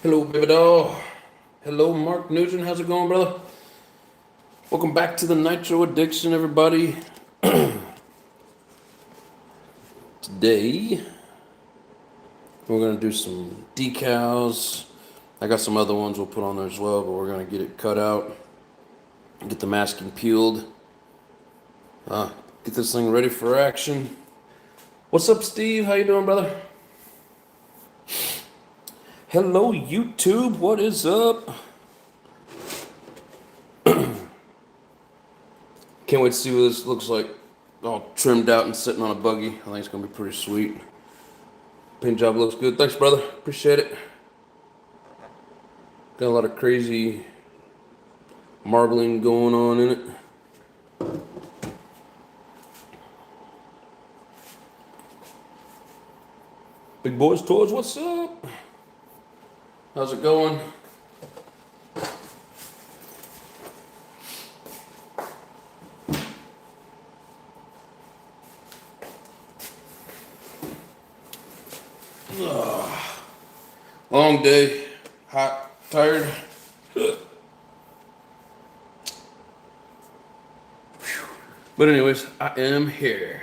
Hello, baby doll. Hello, Mark Nugent. How's it going, brother? Welcome back to the Nitro Addiction, everybody. Today, we're going to do some decals. I got some other ones we'll put on there as well, but we're going to get it cut out, get the masking peeled, get this thing ready for action. What's up, Steve? How you doing, brother? Hello, YouTube. What is up? Can't wait to see what this looks like. All trimmed out and sitting on a buggy. I think it's going to be pretty sweet. Paint job looks good. Thanks, brother. Appreciate it. Got a lot of crazy marbling going on in it. Big Boys Toys, what's up? How's it going? Long day, hot, tired. But anyways, I am here.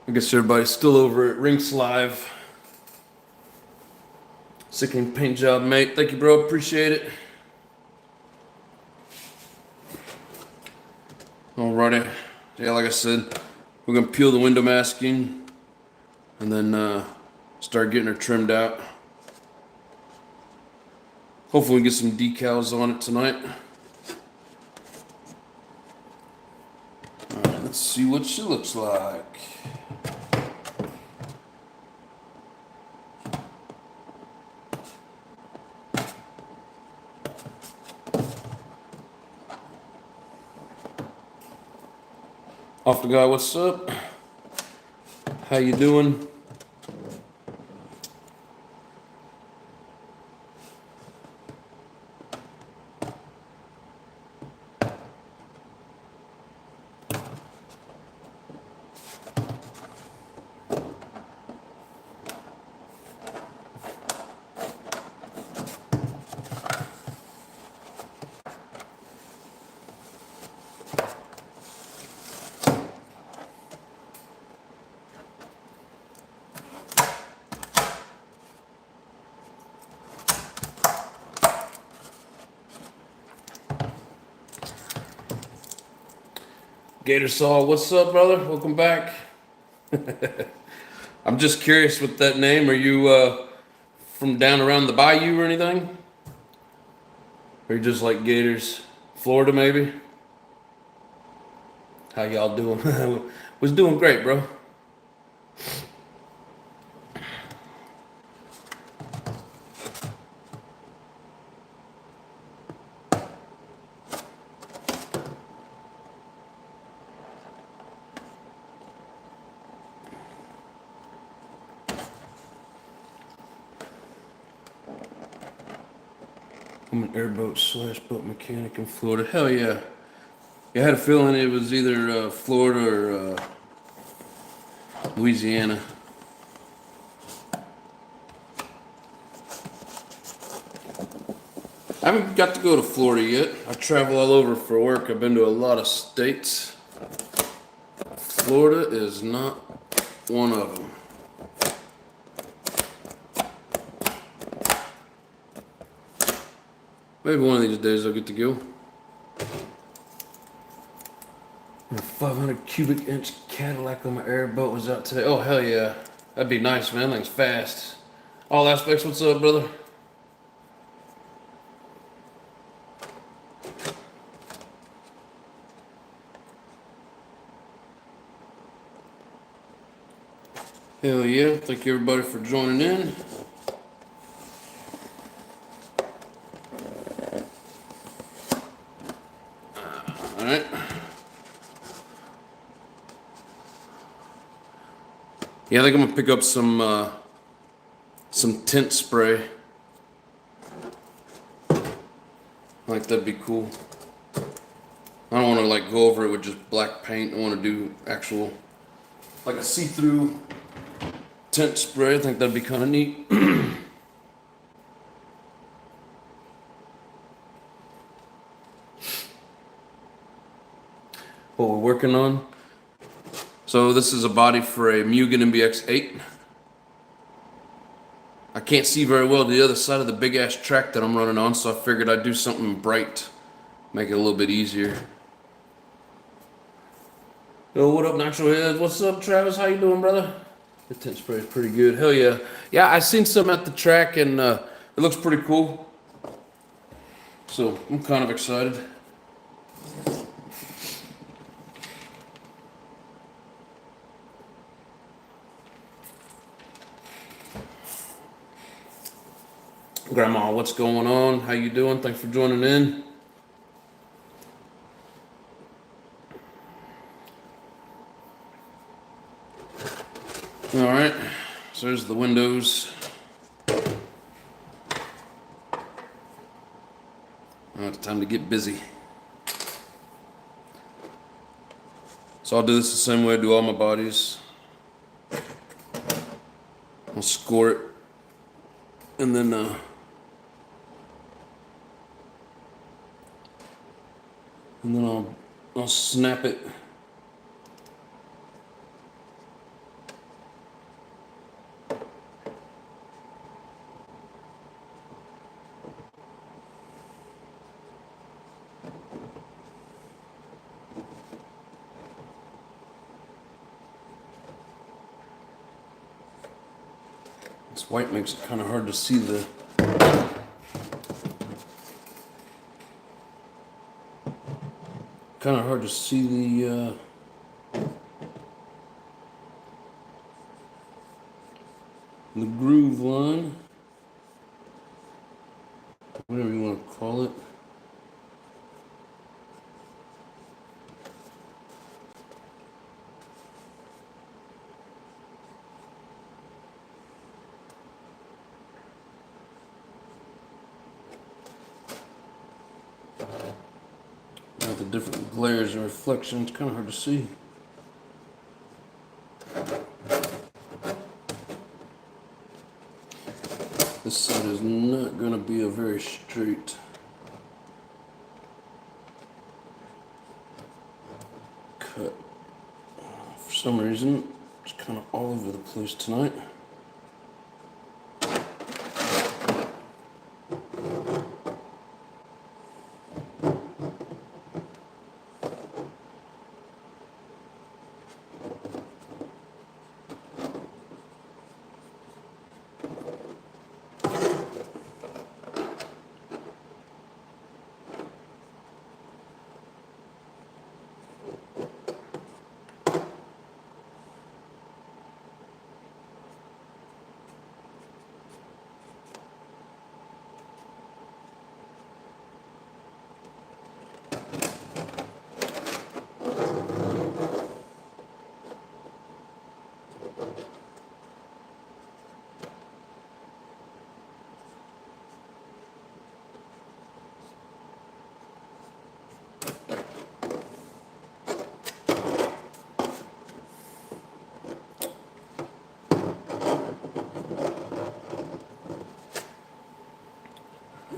I guess everybody's still over at Rinks Live. Sickening paint job, mate. Thank you, bro. Appreciate it. Alrighty. Yeah, like I said, we're gonna peel the window masking and then start getting her trimmed out. Hopefully we get some decals on it tonight. Alright, let's see what she looks like. Off the guy, what's up? How you doing? Gator Saw, what's up, brother? Welcome back. I'm just curious with that name. Are you from down around the bayou or anything? Or you just like Gators? Florida, maybe? How y'all doing? Was doing great, bro. I'm an airboat slash boat mechanic in Florida. Hell yeah. I had a feeling it was either Florida or Louisiana. I haven't got to go to Florida yet. I travel all over for work. I've been to a lot of states. Florida is not one of them. Maybe one of these days I'll get to go. A 500 cubic inch Cadillac on my airboat was out today. Oh, hell yeah. That'd be nice, man. That thing's fast. All aspects, what's up, brother? Hell yeah. Thank you, everybody, for joining in. Alright. Yeah, I think I'm gonna pick up some tint spray. I think that'd be cool. I don't want to like go over it with just black paint. I want to do actual, like a see-through tint spray. I think that'd be kind of neat. What we're working on. So this is a body for a Mugen MBX8. I can't see very well the other side of the big ass track that I'm running on, so I figured I'd do something bright, make it a little bit easier. Yo, what up, Natural Heads? What's up, Travis? How you doing, brother? The tint spray is pretty good. Hell yeah. Yeah, I seen some at the track and it looks pretty cool. So I'm kind of excited. Grandma, what's going on? How you doing? Thanks for joining in. All right, so there's the windows. Now it's time to get busy. So I'll do this the same way I do all my bodies. I'll score it, and then I'll snap it. This white makes it kind of hard to see the the groove line, whatever you want to call it. Now the different glares and reflections, kind of hard to see. This side is not going to be a very straight cut. For some reason, it's kind of all over the place tonight.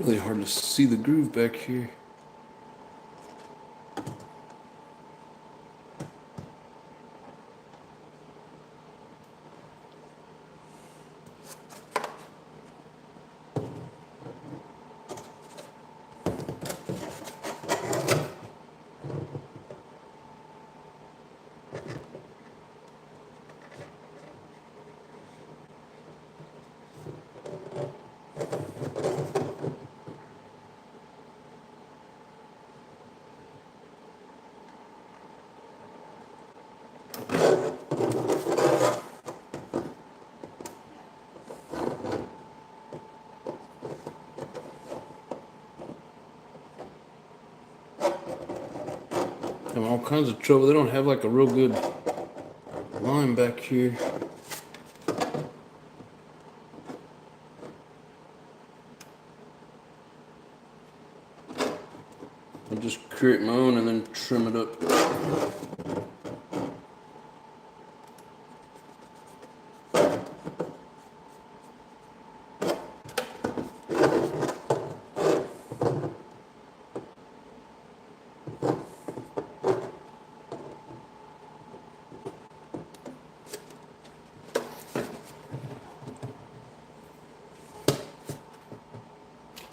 Really hard to see the groove back here. Having all kinds of trouble. They don't have like a real good line back here. I'll just create my own and then trim it up.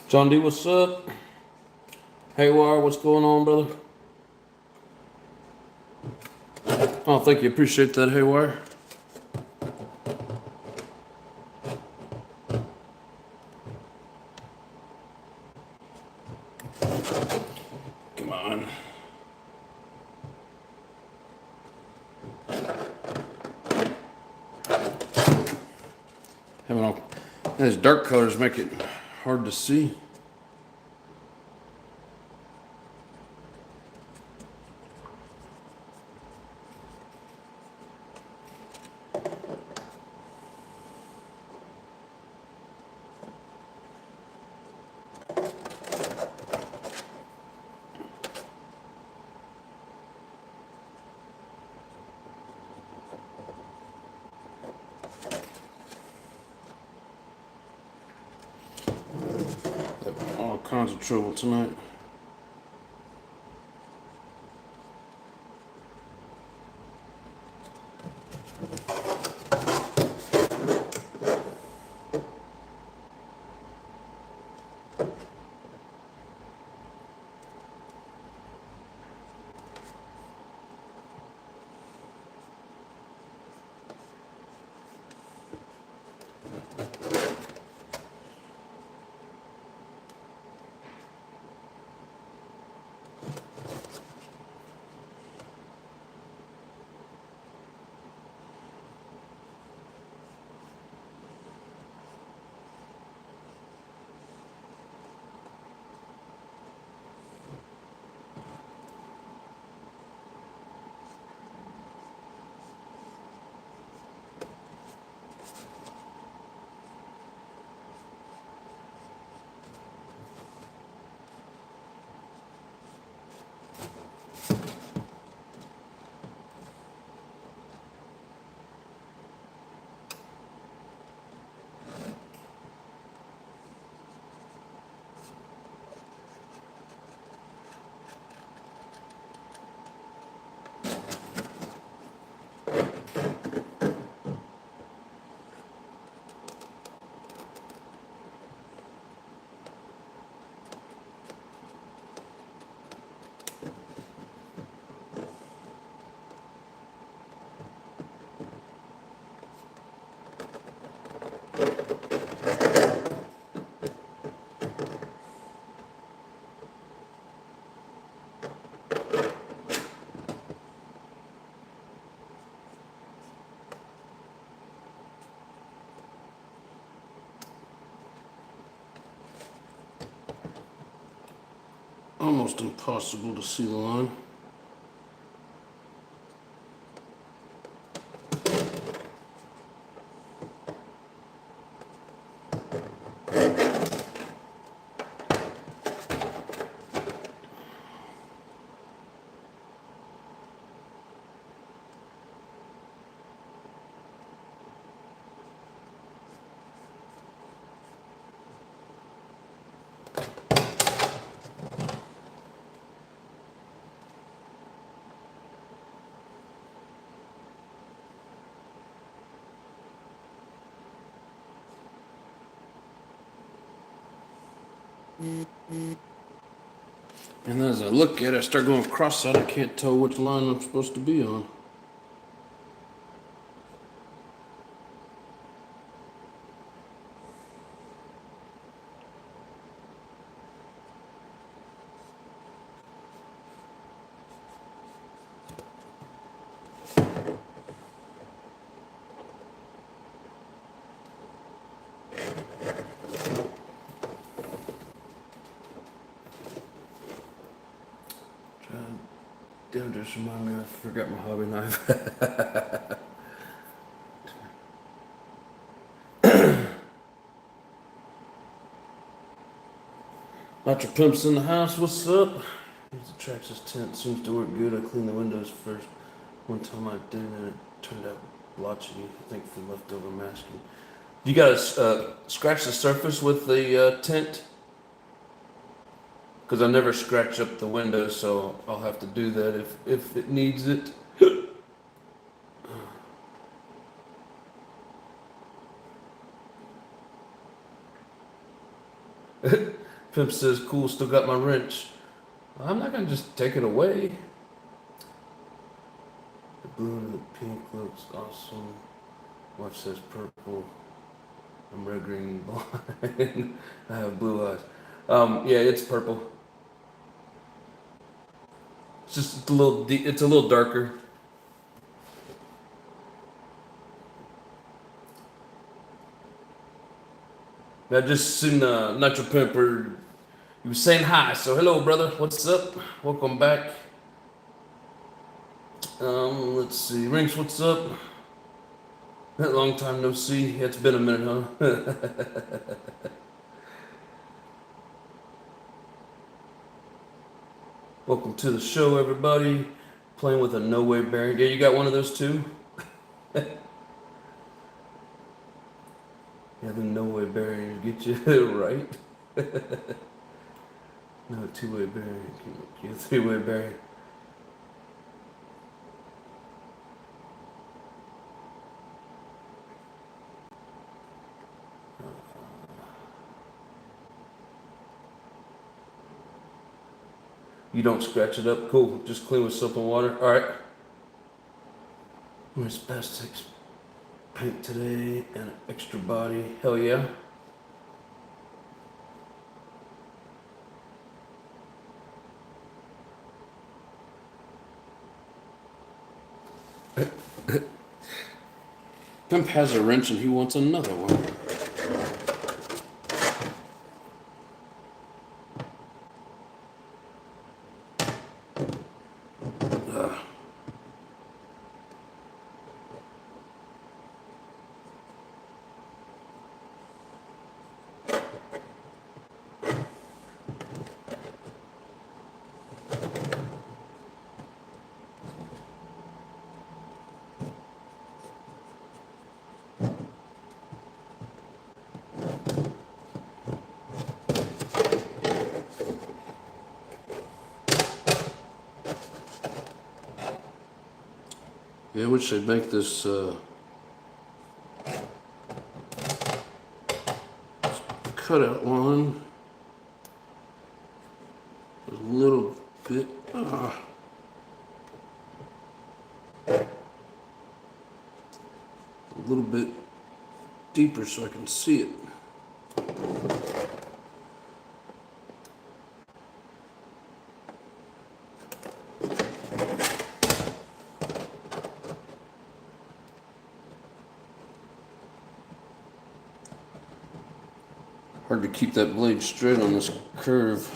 John D, what's up? Haywire, what's going on, brother? Oh, thank you. Appreciate that, Haywire. Come on. Having all these dark colors make it hard to see. All kinds of trouble tonight. Almost impossible to see the line. And as I look at it, I start going cross-eyed. I can't tell which line I'm supposed to be on. Damn, just remind me, I forgot my hobby knife. Nitro Pimps in the house, what's up? Here's the Traxxas tent. Seems to work good. I cleaned the windows first. One time I did, and it turned out blotchy. I think for leftover masking. You gotta scratch the surface with the tent, because I never scratch up the windows, so I'll have to do that if it needs it. Pimp says, "Cool, still got my wrench." I'm not gonna just take it away. The blue and the pink looks awesome. Wife says purple. I'm red, green, blind. I have blue eyes. Yeah, it's purple. It's just a little. It's a little darker. I just seen Nitro Pimper. He was saying hi. So hello, brother. What's up? Welcome back. Let's see. Rinks, what's up? Long time no see. Yeah, it's been a minute, huh? Welcome to the show, everybody. Playing with a no-way bearing. Yeah, you got one of those too? Yeah, the no-way bearing get you right. No, two-way bearing. You three-way bearing. You don't scratch it up? Cool. Just clean with soap and water. All right. Where's Spastics paint today and an extra body? Hell yeah. Pimp has a wrench and he wants another one. Yeah, I wish they'd make this cutout line a little bit. A little bit deeper so I can see it. Hard to keep that blade straight on this curve.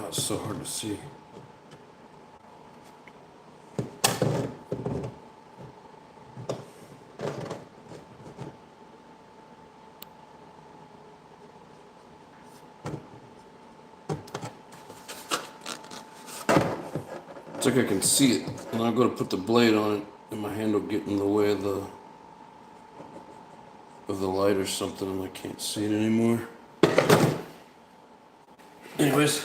It's so hard to see. It's like I can see it, and I'm going to put the blade on it, and my hand will get in the way of the light or something, and I can't see it anymore. Anyways.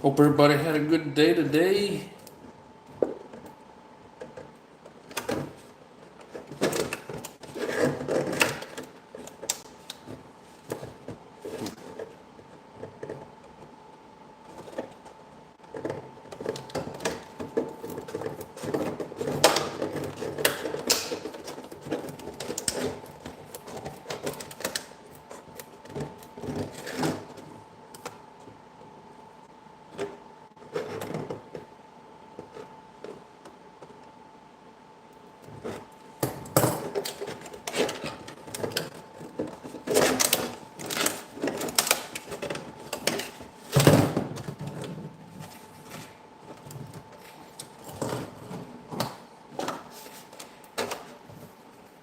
Hope everybody had a good day today.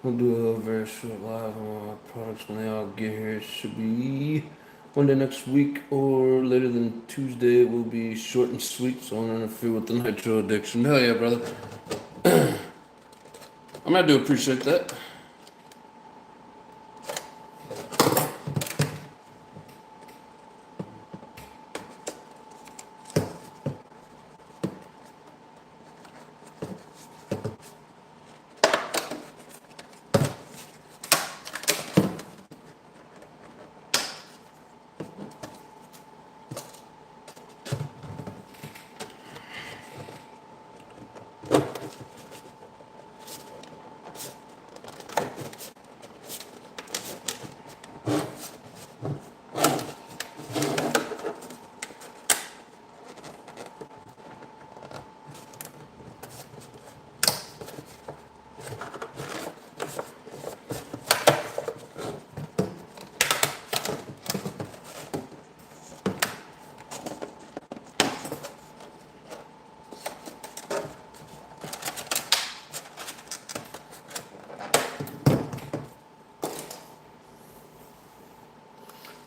We'll do a very short live on our products when they all get here. It should be one day next week or later than Tuesday. It will be short and sweet, so I won't interfere with the Nitro Addiction. Hell yeah, brother. I do appreciate that.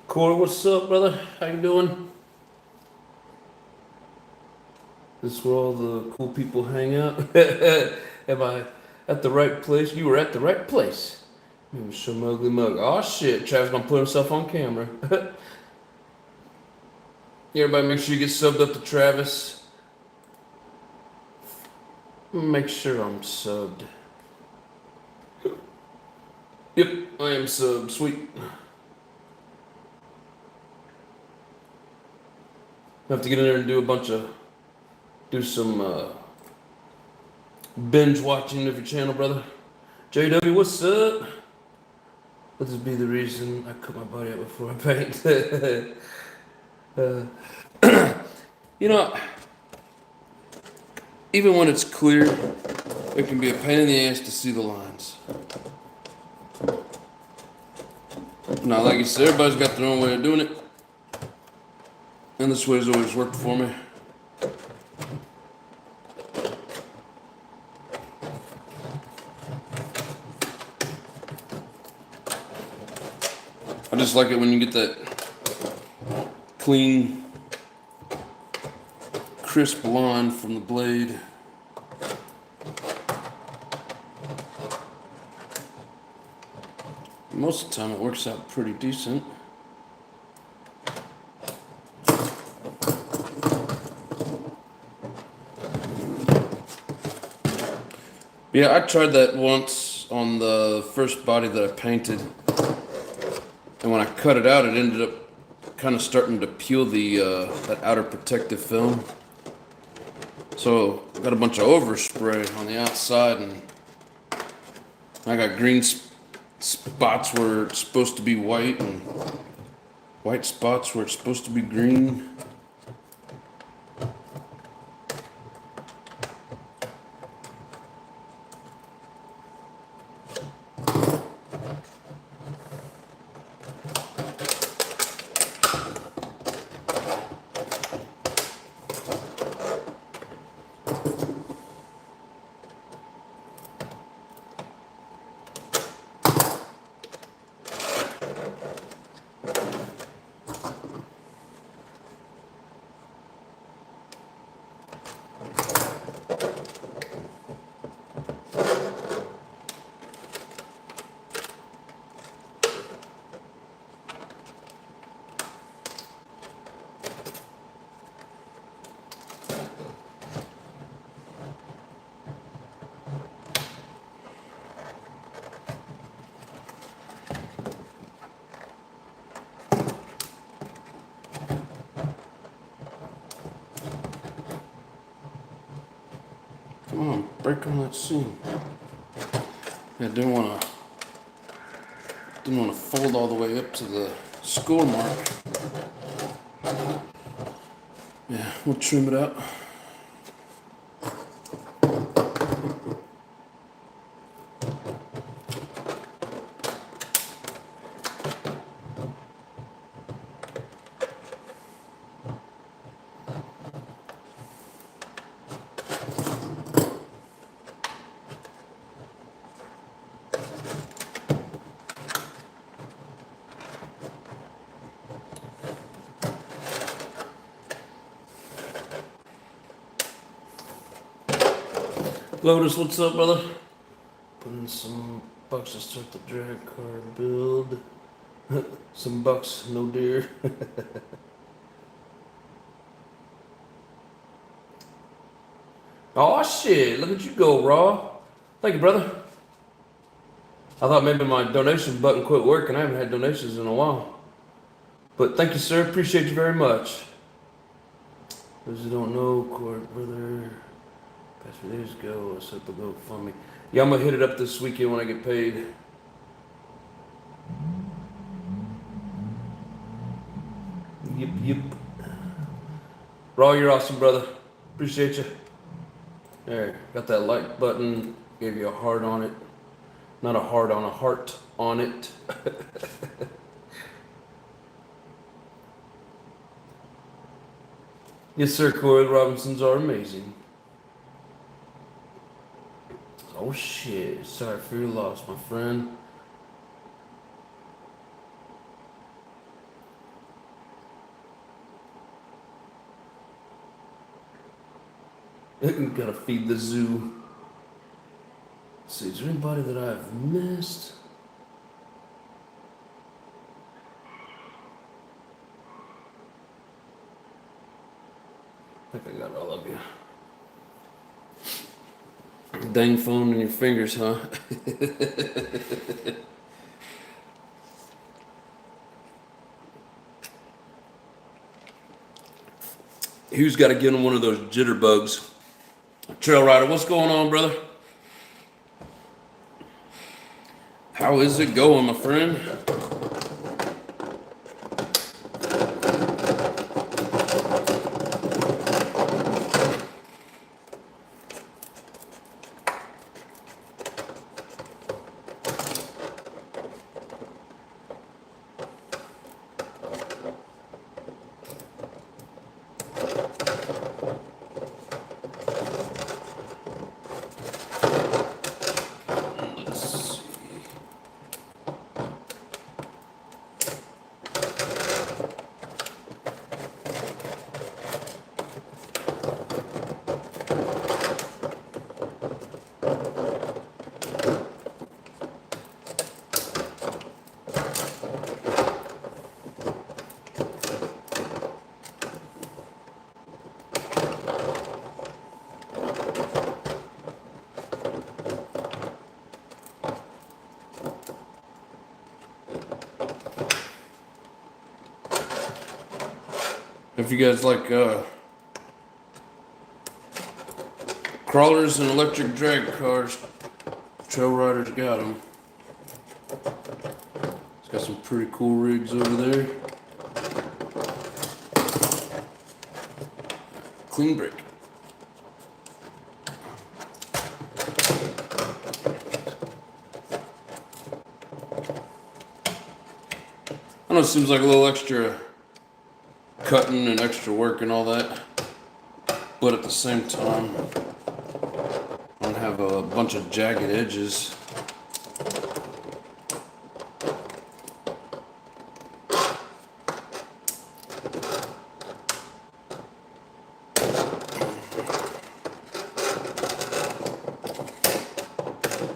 Corey, what's up, brother? How you doing? This is where all the cool people hang out. Am I at the right place? You were at the right place. Some ugly mug. Oh shit, Travis gonna put himself on camera. Everybody make sure you get subbed up to Travis. Make sure I'm subbed. Yep, I am subbed. Sweet. I have to get in there and do some binge watching of your channel, brother. JW, what's up? Let this be the reason I cut my body out before I paint. You know, even when it's clear, it can be a pain in the ass to see the lines. Now, like you said, everybody's got their own way of doing it. And this way has always worked for me. I just like it when you get that clean, crisp line from the blade. Most of the time it works out pretty decent. Yeah, I tried that once on the first body that I painted, and when I cut it out, it ended up kind of starting to peel the that outer protective film. So I got a bunch of overspray on the outside, and I got green spots where it's supposed to be white, and white spots where it's supposed to be green. break on that seam. I didn't want to fold all the way up to the score mark. Yeah, we'll trim it out. Lotus, what's up, brother? Put in some bucks to start the drag car build. Some bucks, no deer. Oh shit, look at you go, Raw. Thank you, brother. I thought maybe my donation button quit working. I haven't had donations in a while. But thank you, sir. Appreciate you very much. Those who don't know, Court, brother. Past few days ago, I set the GoFundMe. Yeah, I'm gonna hit it up this weekend when I get paid. Yep. Raw, you're awesome, brother. Appreciate you. There, got that like button. Gave you a heart on it. Not a heart on, a heart on it. Yes, sir, Corey. The Robinsons are amazing. Oh shit, sorry for your loss, my friend. Gotta feed the zoo. Let's see, is there anybody that I've missed? I think I got all of you. Dang phone in your fingers, huh? Hugh's got to get him one of those jitterbugs. Trail Rider, what's going on, brother? How is it going, my friend? If you guys like crawlers and electric drag cars, Trail Rider's got them. It's got some pretty cool rigs over there. Clean break. I know it seems like a little extra cutting and extra work and all that, but at the same time, I don't have a bunch of jagged edges.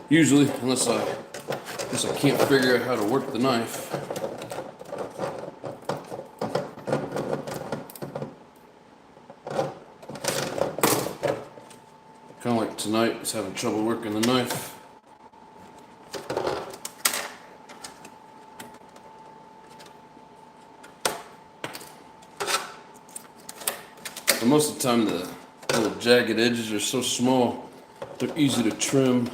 Usually, unless I can't figure out how to work the knife. Kind of like tonight, is having trouble working the knife. But most of the time, the little jagged edges are so small, They're easy to trim.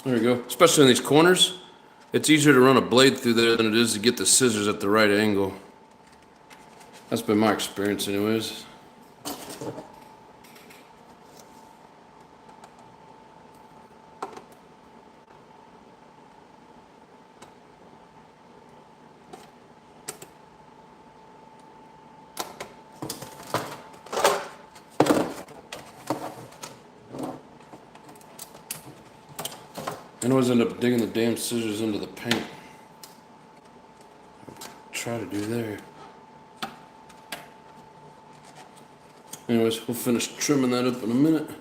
There we go. Especially in these corners, it's easier to run a blade through there than it is to get the scissors at the right angle. That's been my experience anyways. I always end up digging the damn scissors into the paint. Try to do there. Anyways, we'll finish trimming that up in a minute.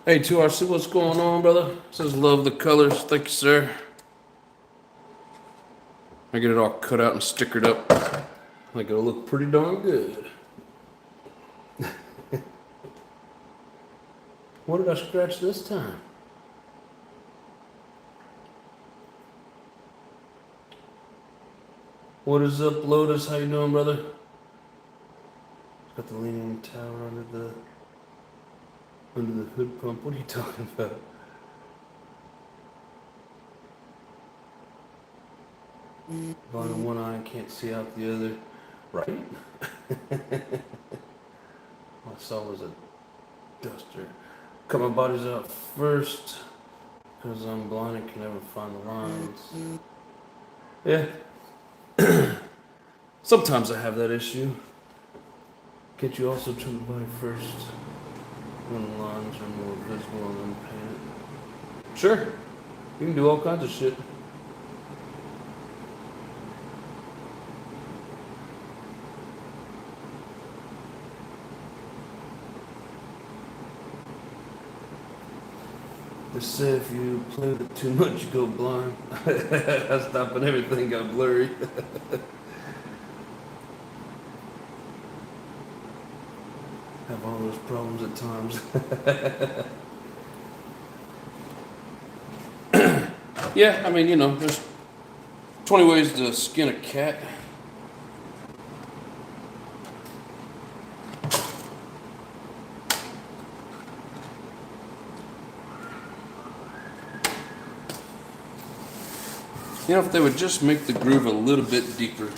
Hey, 2RC, what's going on, brother? Says love the colors. Thank you, sir. I get it all cut out and stickered up. I think it'll look pretty darn good. What did I scratch this time? What is up, Lotus? How you doing, brother? Got the leaning tower under the hood pump. What are you talking about? Blind in one eye and can't see out the other. Right? All I saw was a duster. Cut my bodies out first because I'm blind and can never find the lines. Yeah. Sometimes I have that issue. Can't you also trim the body first when the lines are more visible and then paint it? Sure. You can do all kinds of shit. They say if you play with it too much, you go blind. I stopped and everything got blurry. Have all those problems at times. Yeah, I mean, you know, there's 20 ways to skin a cat. You know, if they would just make the groove a little bit deeper,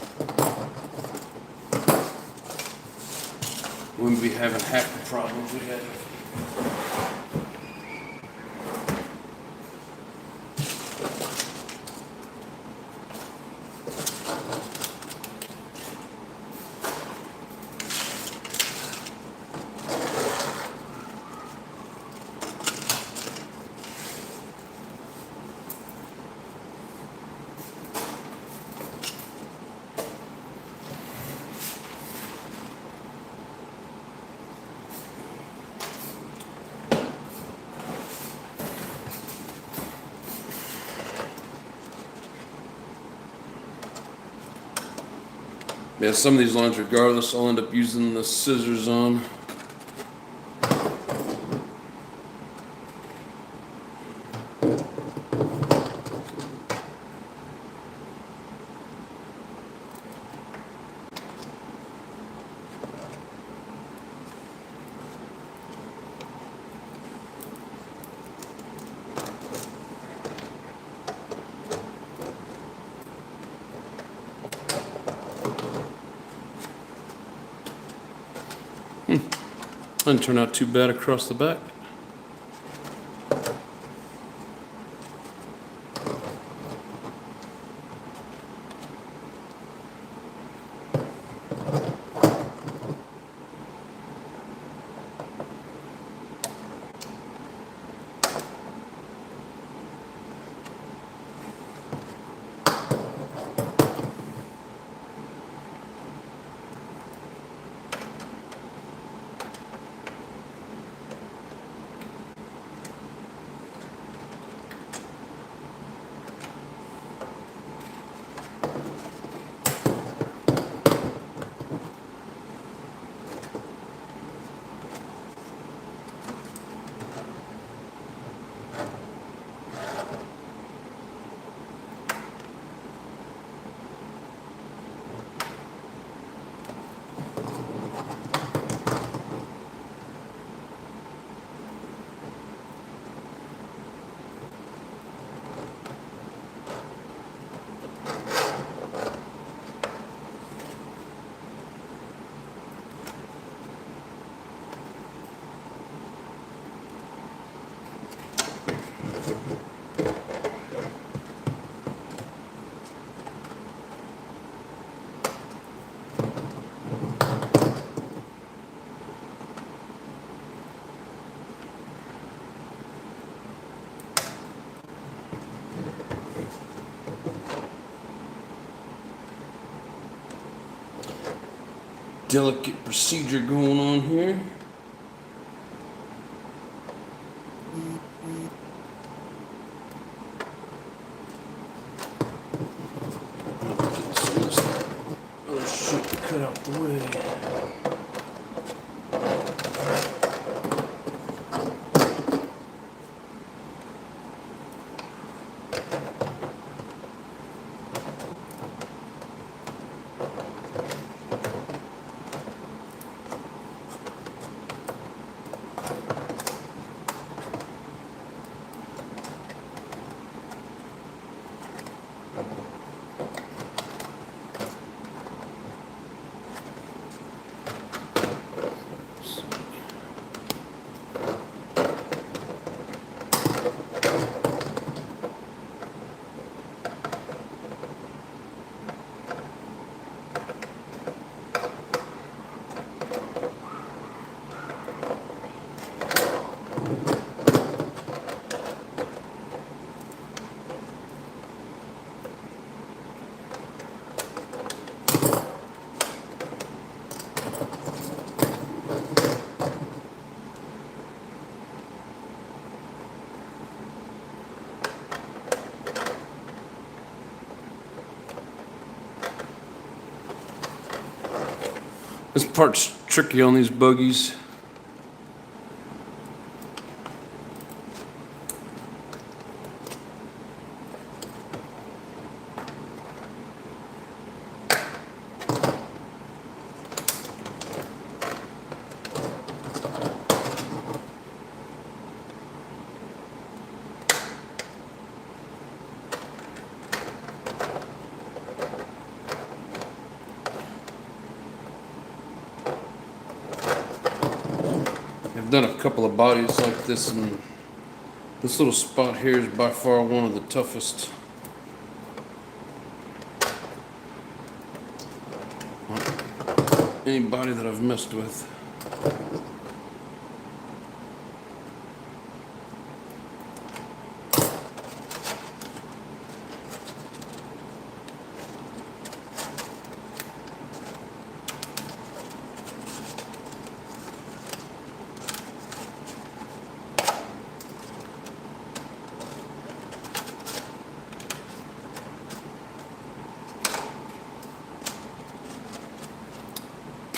we wouldn't be having half the problems we had. Yeah, some of these lines, regardless, I'll end up using the scissors on. Didn't turn out too bad across the back. Delicate procedure going on here. Get some of this other shit cut out the way. This part's tricky on these buggies. I've done a couple of bodies like this, and this little spot here is by far one of the toughest. Any body that I've messed with.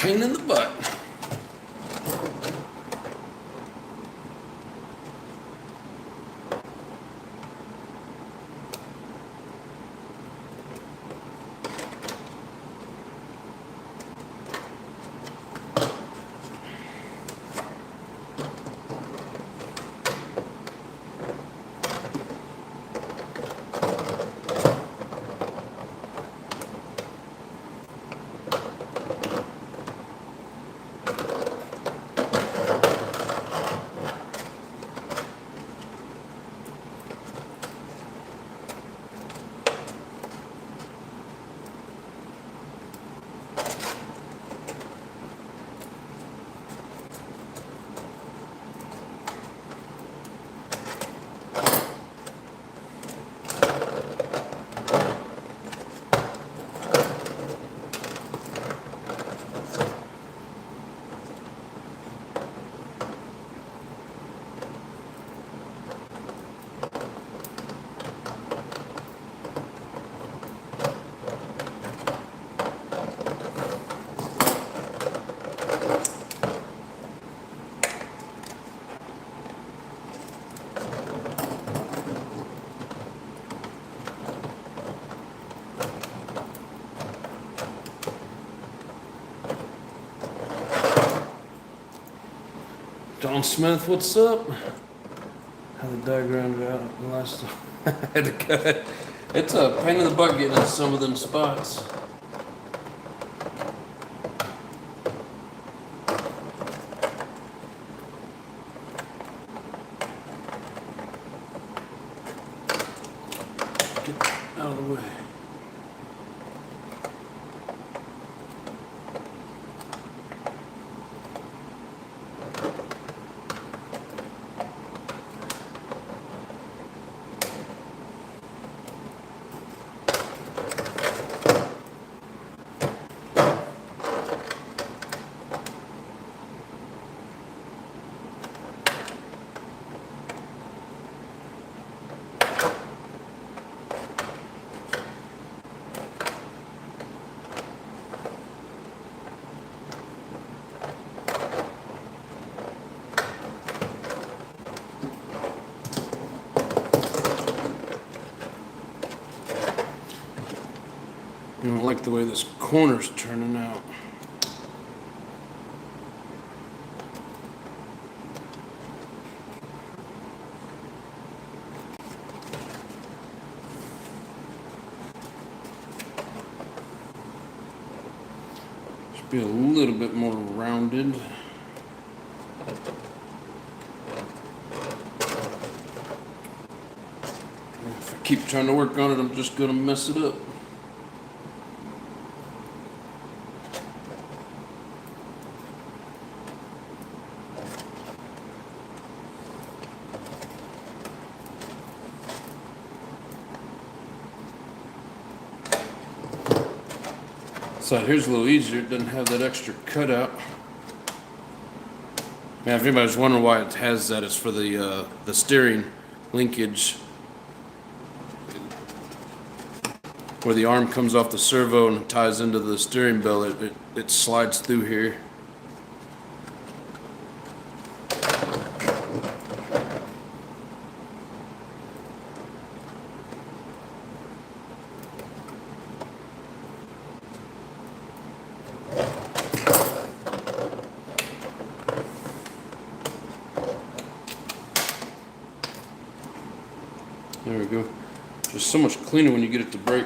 pain in the butt. John Smith, what's up? How the diagram got out the last time. I had to cut it. It's a pain in the butt getting in some of them spots. Get out of the way. I don't like the way this corner's turning out. Should be a little bit more rounded. If I keep trying to work on it, I'm just gonna mess it up. So here's a little easier, it doesn't have that extra cutout. Now, if anybody's wondering why it has that, it's for the steering linkage. Where the arm comes off the servo and ties into the steering belt, it slides through here. There we go. Just so much cleaner when you get it to break.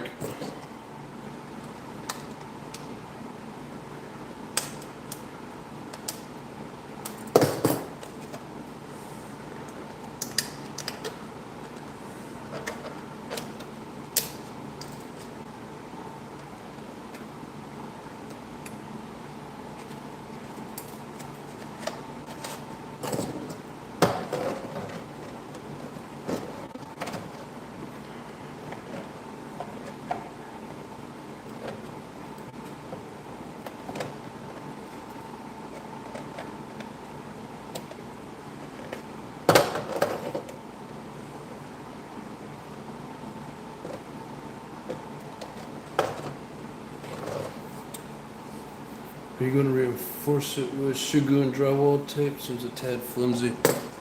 Are you going to reinforce it with Shogun drywall tape? Seems a tad flimsy.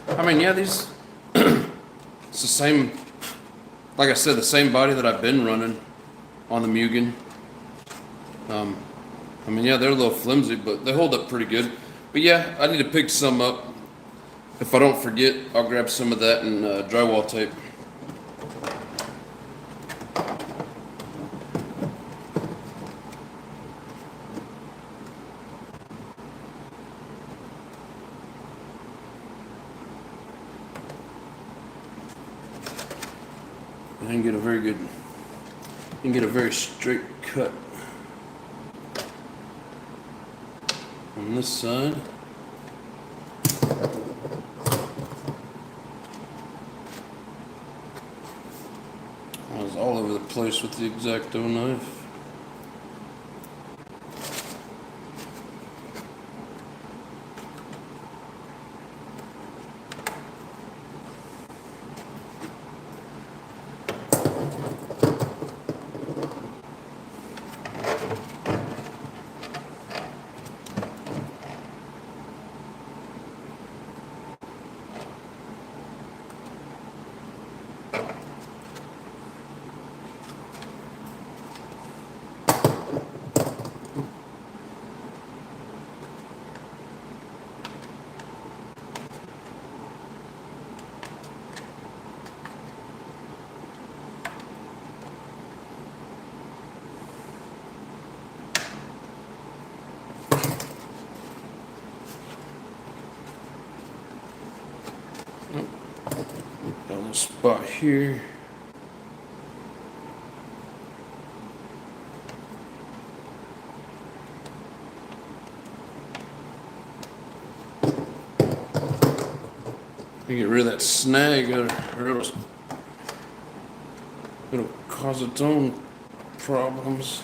I mean, yeah, these, it's the same, like I said, the same body that I've been running on the Mugen. I mean, yeah, they're a little flimsy, but they hold up pretty good. But yeah, I need to pick some up. If I don't forget, I'll grab some of that and drywall tape. I can get a very good, you can get a very straight cut on this side. I was all over the place with the X-Acto knife. Got a little spot here. You get rid of that snag, or it'll cause its own problems.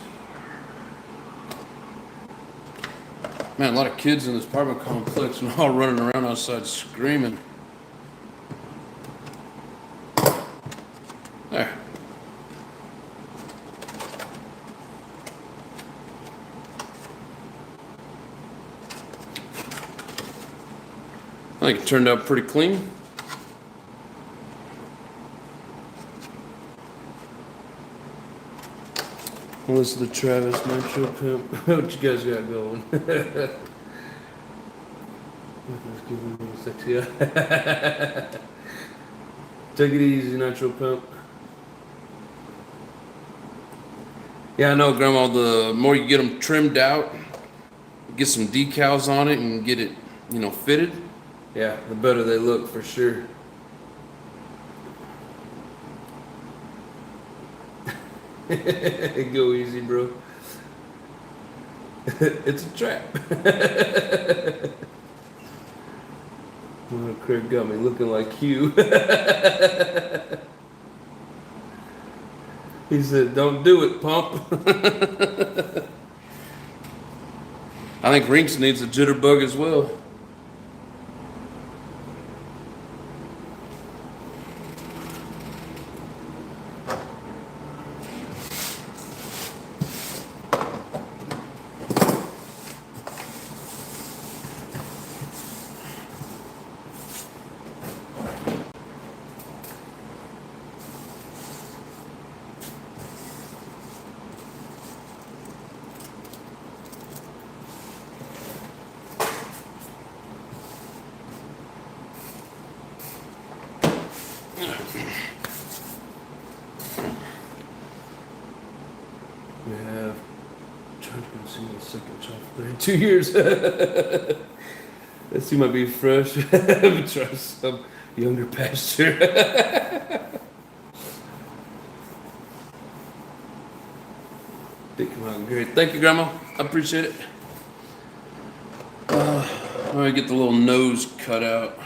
Man, a lot of kids in this apartment complex and all running around outside screaming. There. I think it turned out pretty clean. Listen to Travis, Nitro Pimp. What you guys got going? Let's give him a little sexy. Take it easy, Nitro Pimp. Yeah, I know, Grandma. The more you get them trimmed out, get some decals on it, and get it, fitted. Yeah, the better they look for sure. Go easy, bro. It's a trap. Oh, Craig got me looking like Hugh. He said, "Don't do it, pump." I think Rinks needs a jitterbug as well. We have trying to see the second chopper in 2 years. Let's see my beef fresh. Try some younger pasture. They come out great. Thank you, Grandma. I appreciate it. I'm gonna get the little nose cut out.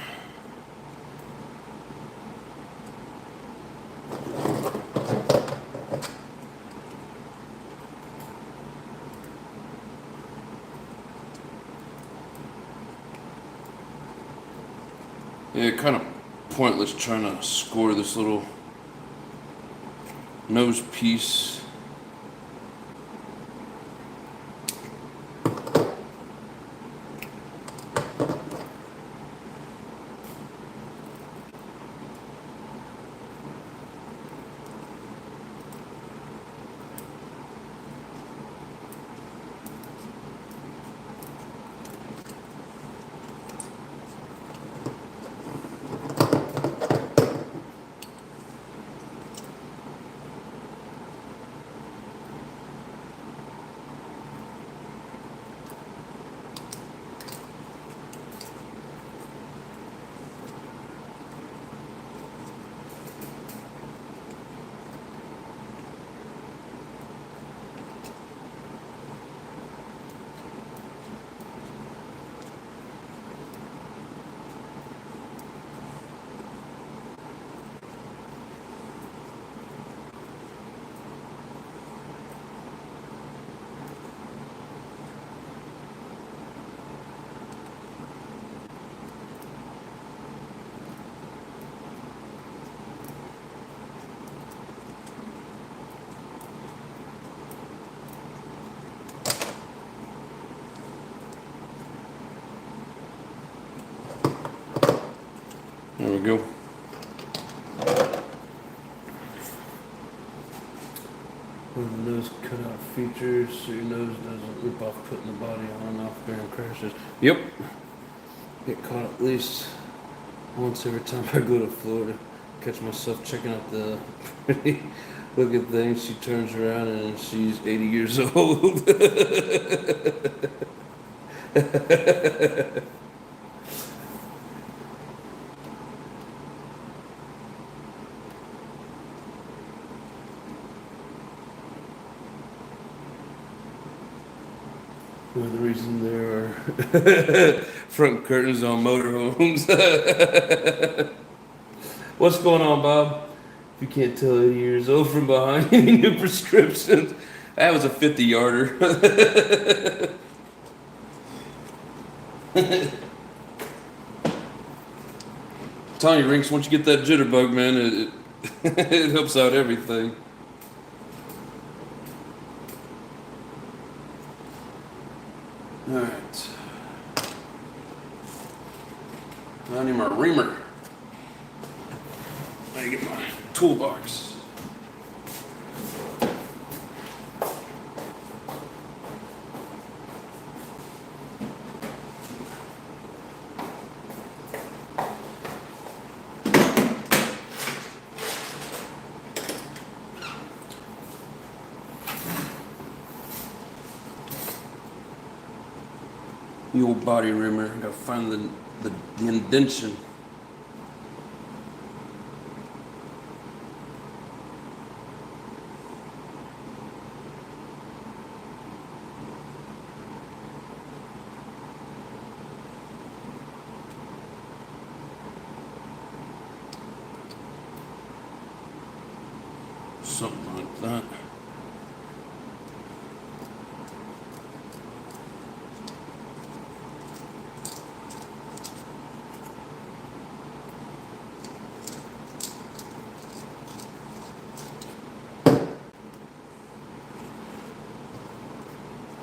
Yeah, kind of pointless trying to score this little nose piece. go. One of the nose cutout features so your nose doesn't rip off putting the body on and off during crashes. Yep. Get caught at least once every time I go to Florida. Catch myself checking out the pretty looking thing. She turns around and she's 80 years old. One of the reasons there are front curtains on motorhomes. What's going on, Bob? If you can't tell 80 years old from behind any new prescriptions, that was a 50-yarder. Telling you, Rinks, once you get that jitterbug, man, it helps out everything. All right. I need my reamer. I get my toolbox. The old body reamer. I gotta find the indentation. Something like that.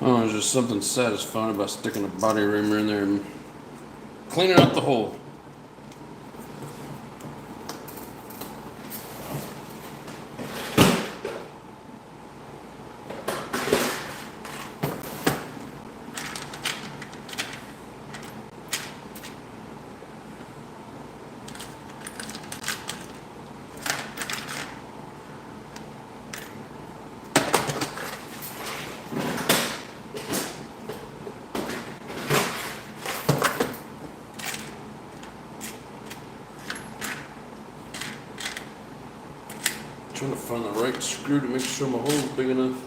Oh, there's just something satisfying about sticking a body reamer in there and cleaning out the hole. Trying to find the right screw to make sure my hole's big enough.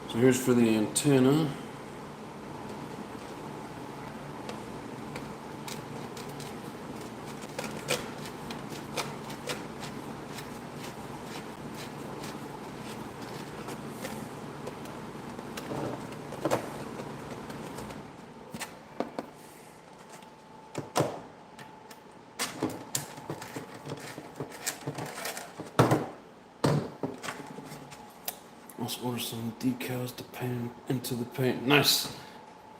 So here's for the antenna. Let's order some decals to paint into the paint. Nice.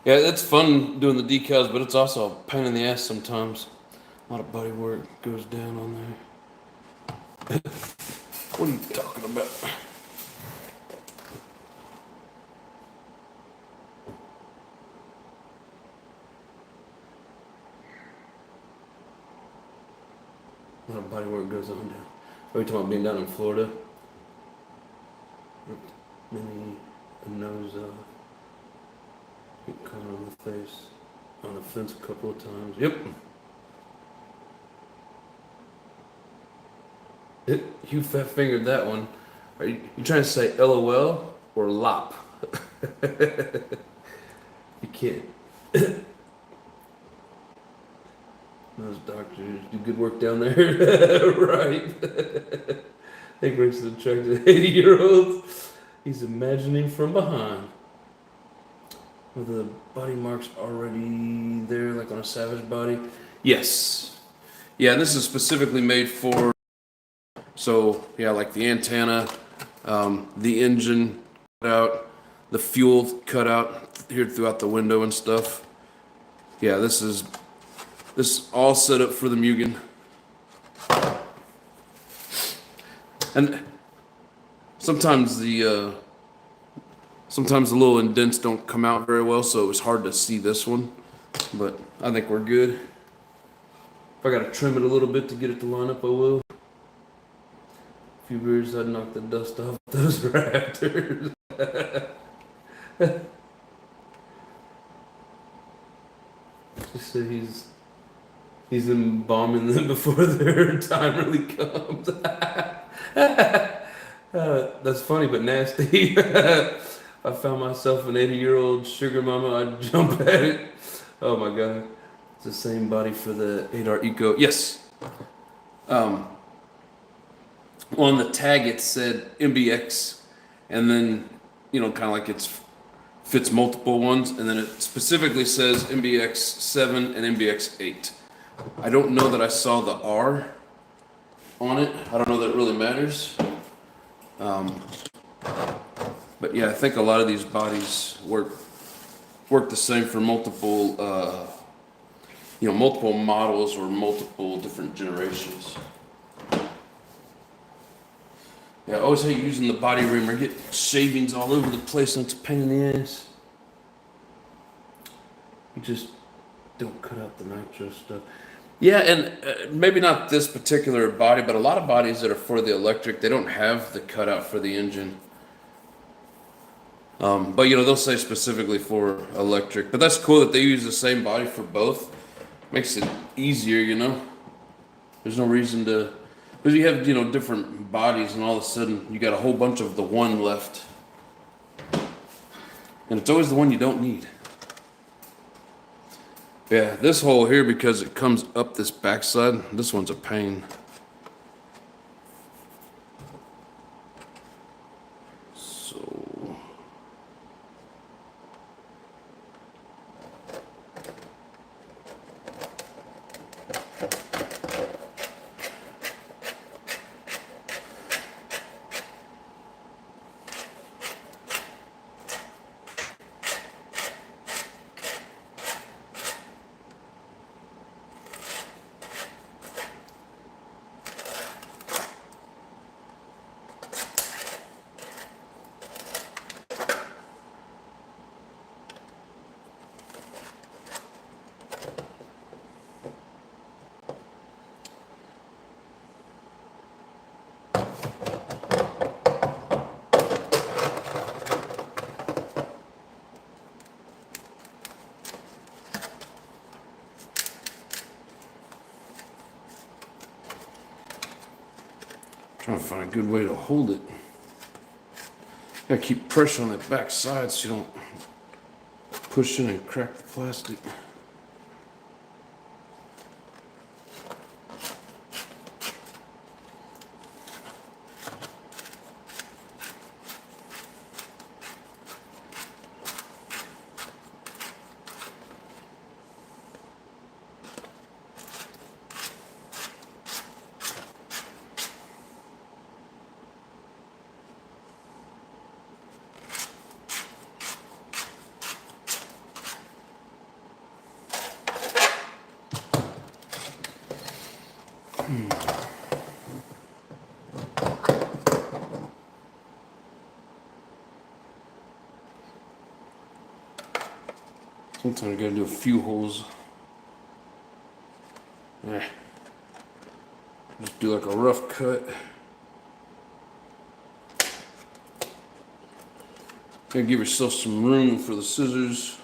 Yeah, it's fun doing the decals, but it's also a pain in the ass sometimes. A lot of body work goes down on there. What are you talking about? A lot of body work goes on down. Are we talking about being down in Florida? Maybe a nose get caught on the face, on the fence a couple of times. Yep. You fat fingered that one. Are you trying to say LOL or LOP? You can't. Those doctors do good work down there. Right. They brings the truck to the 80-year-old. He's imagining from behind. With the body marks already there, like on a Savage body? Yes. Yeah, this is specifically made for, so yeah, like the antenna, the engine cut out, the fuel cut out here throughout the window and stuff. Yeah, this all set up for the Mugen. And sometimes the little indents don't come out very well, so it was hard to see this one. But I think we're good. If I gotta trim it a little bit to get it to line up, I will. A few beers, I'd knock the dust off those rafters. Just say he's embalming them before their time really comes. That's funny but nasty. If I found myself an 80-year-old sugar mama, I'd jump at it. Oh my god. It's the same body for the 8R Eco. Yes. On the tag it said MBX, and then, kind of like it's fits multiple ones, and then it specifically says MBX 7 and MBX 8. I don't know that I saw the R on it. I don't know that it really matters. But yeah, I think a lot of these bodies work the same for multiple, multiple models or multiple different generations. Yeah, I always hate using the body reamer. Get shavings all over the place and it's a pain in the ass. You just don't cut out the nitro stuff. Yeah, and maybe not this particular body, but a lot of bodies that are for the electric, they don't have the cutout for the engine. But they'll say specifically for electric. But that's cool that they use the same body for both. Makes it easier, There's no reason to, because you have, different bodies and all of a sudden you got a whole bunch of the one left. And it's always the one you don't need. Yeah, this hole here, because it comes up this backside, this one's a pain. So trying to find a good way to hold it. Gotta keep pressure on that back side so you don't push in and crack the plastic. Sometimes you gotta do a few holes. Just do like a rough cut. Gotta give yourself some room for the scissors.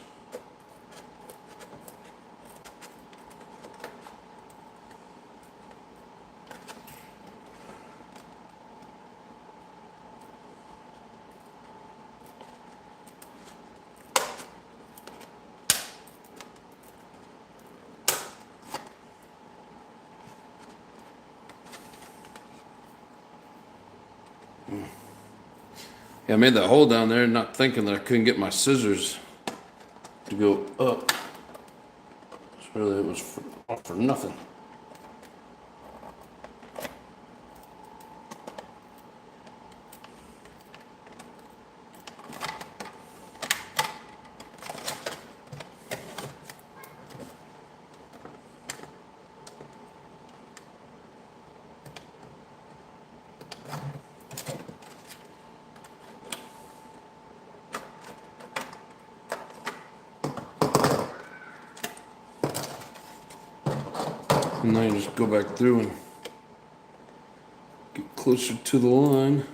Yeah, I made that hole down there not thinking that I couldn't get my scissors to go up. So really it was all for nothing. And now you just go back through and get closer to the line.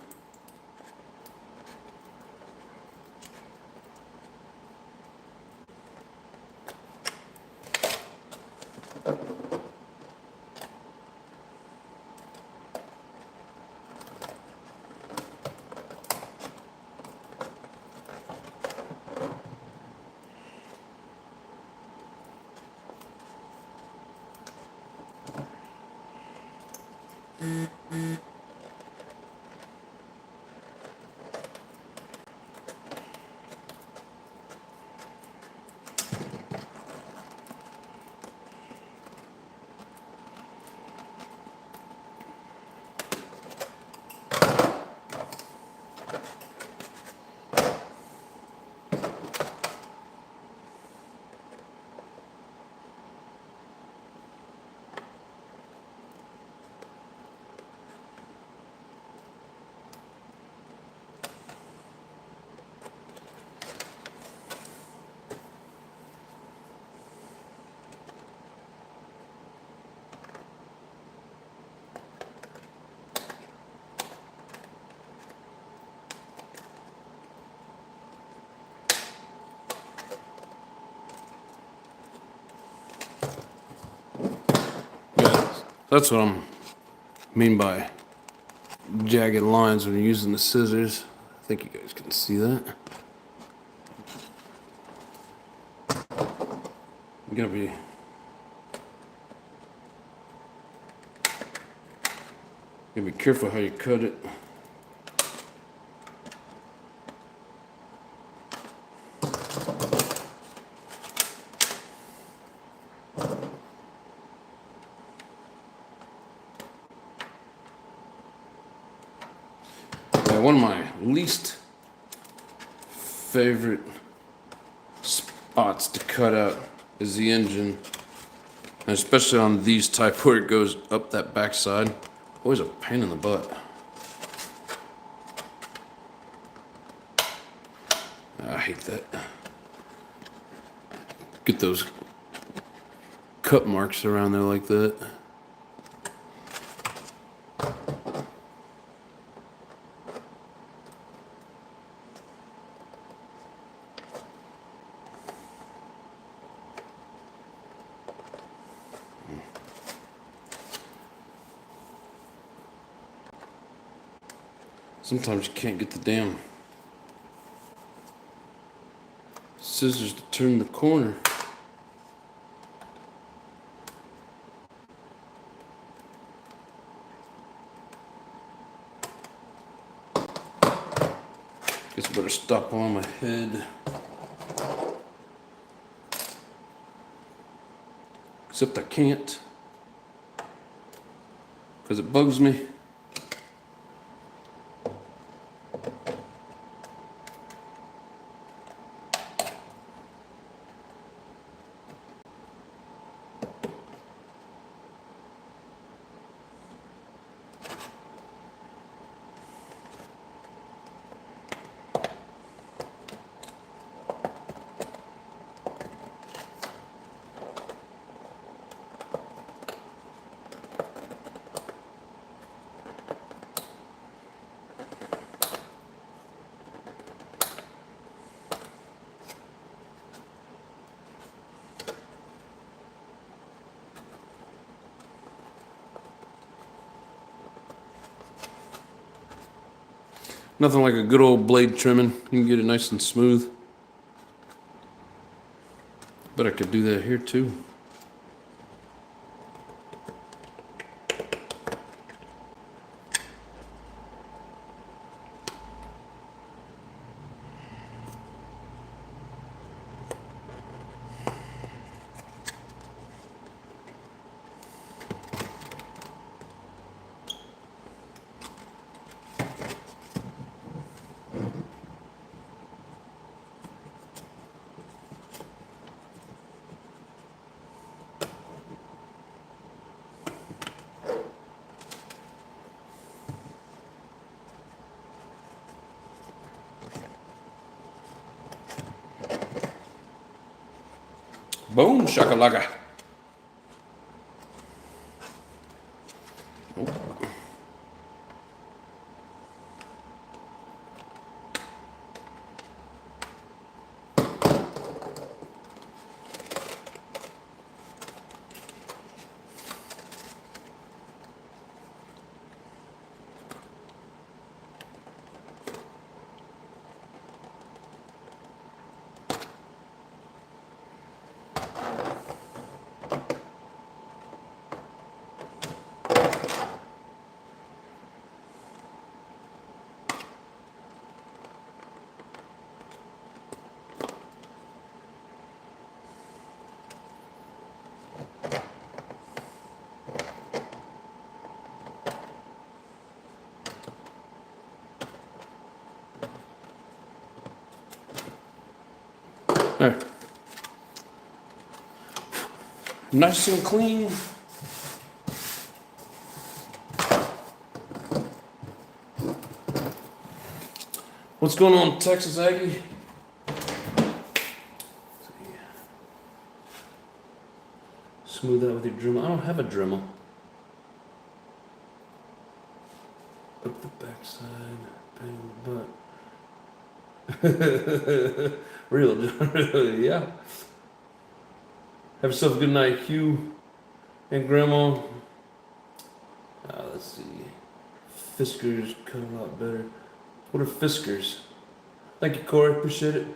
Yeah, that's what I mean by jagged lines when you're using the scissors. I think you guys can see that. You gotta be careful how you cut it. Yeah, one of my least favorite spots to cut out is the engine, and especially on these type where it goes up that backside. Always a pain in the butt. I hate that. Get those cut marks around there like that. Sometimes you can't get the damn scissors to turn the corner. Guess I better stop on my head. Except I can't, because it bugs me. Nothing like a good old blade trimming. You can get it nice and smooth. But I could do that here too. Boom, shakalaka. There. Nice and clean. What's going on, Texas Aggie? Smooth that with your Dremel. I don't have a Dremel. Up the backside, bang the butt. Real, yeah. Have yourself a good night, Hugh and Grandma. Let's see. Fiskars cut a lot better. What are Fiskars? Thank you, Corey. Appreciate it.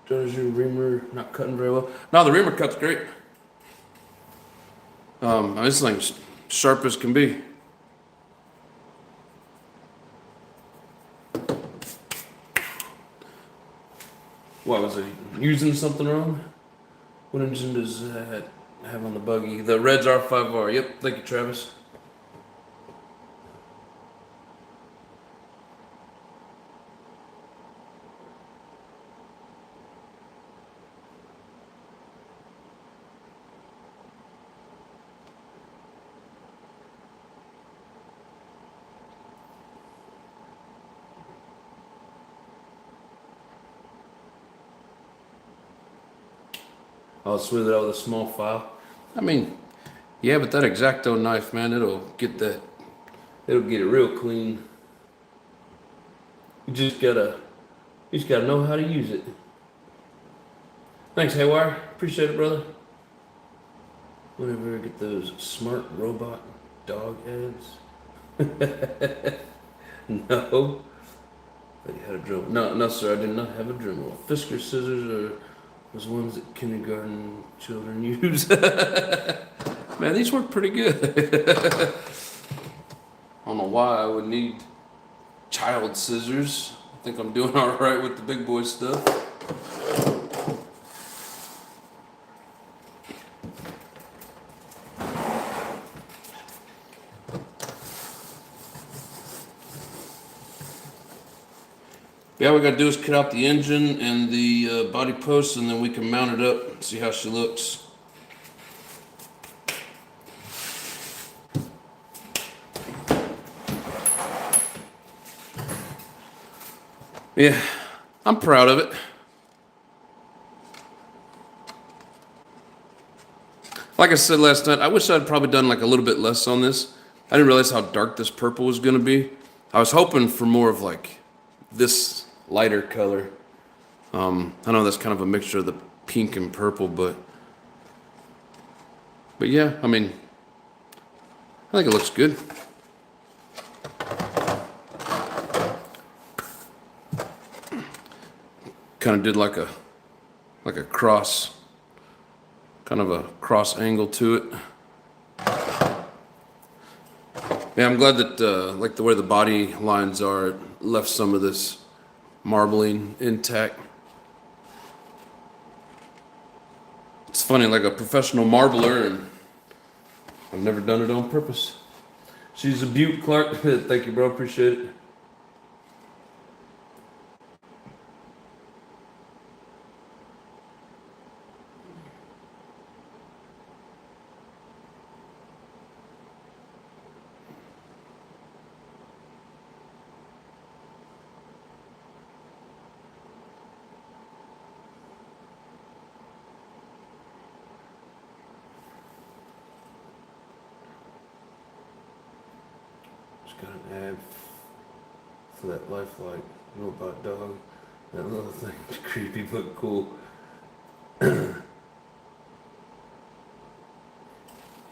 Does your reamer not cutting very well? No, the reamer cuts great. This thing's sharp as can be. What was it? Using something wrong? What engine does that have on the buggy? The Reds R5R. Yep. Thank you, Travis. I'll smooth it out with a small file. I mean, yeah, but that X-Acto knife, man, it'll get it real clean. You just gotta know how to use it. Thanks, Haywire. Appreciate it, brother. Whenever I get those smart robot dog ads. No. But you had a Dremel. No, sir, I did not have a Dremel. Fisker scissors are those ones that kindergarten children use. Man, these work pretty good. I don't know why I would need child scissors. I think I'm doing all right with the big boy stuff. Yeah, what we gotta do is cut out the engine and the body posts, and then we can mount it up and see how she looks. Yeah, I'm proud of it. Like I said last night, I wish I'd probably done like a little bit less on this. I didn't realize how dark this purple was gonna be. I was hoping for more of like this lighter color. I know that's kind of a mixture of the pink and purple, but yeah, I mean, I think it looks good. Kind of did like a cross, kind of a cross angle to it. Yeah, I'm glad that like the way the body lines are, it left some of this marbling intact. It's funny, like a professional marbler, and I've never done it on purpose. She's a beaut, Clark. Thank you, bro. Appreciate it. got an ad for that lifelike robot dog. That little thing is creepy but cool.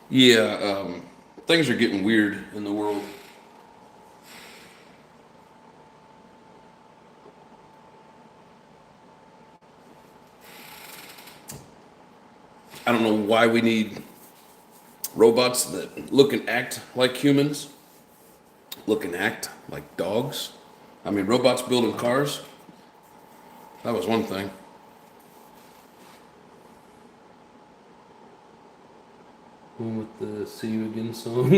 Yeah, things are getting weird in the world. I don't know why we need robots that look and act like humans, look and act like dogs. I mean, robots building cars, that was one thing. One with the See You Again song.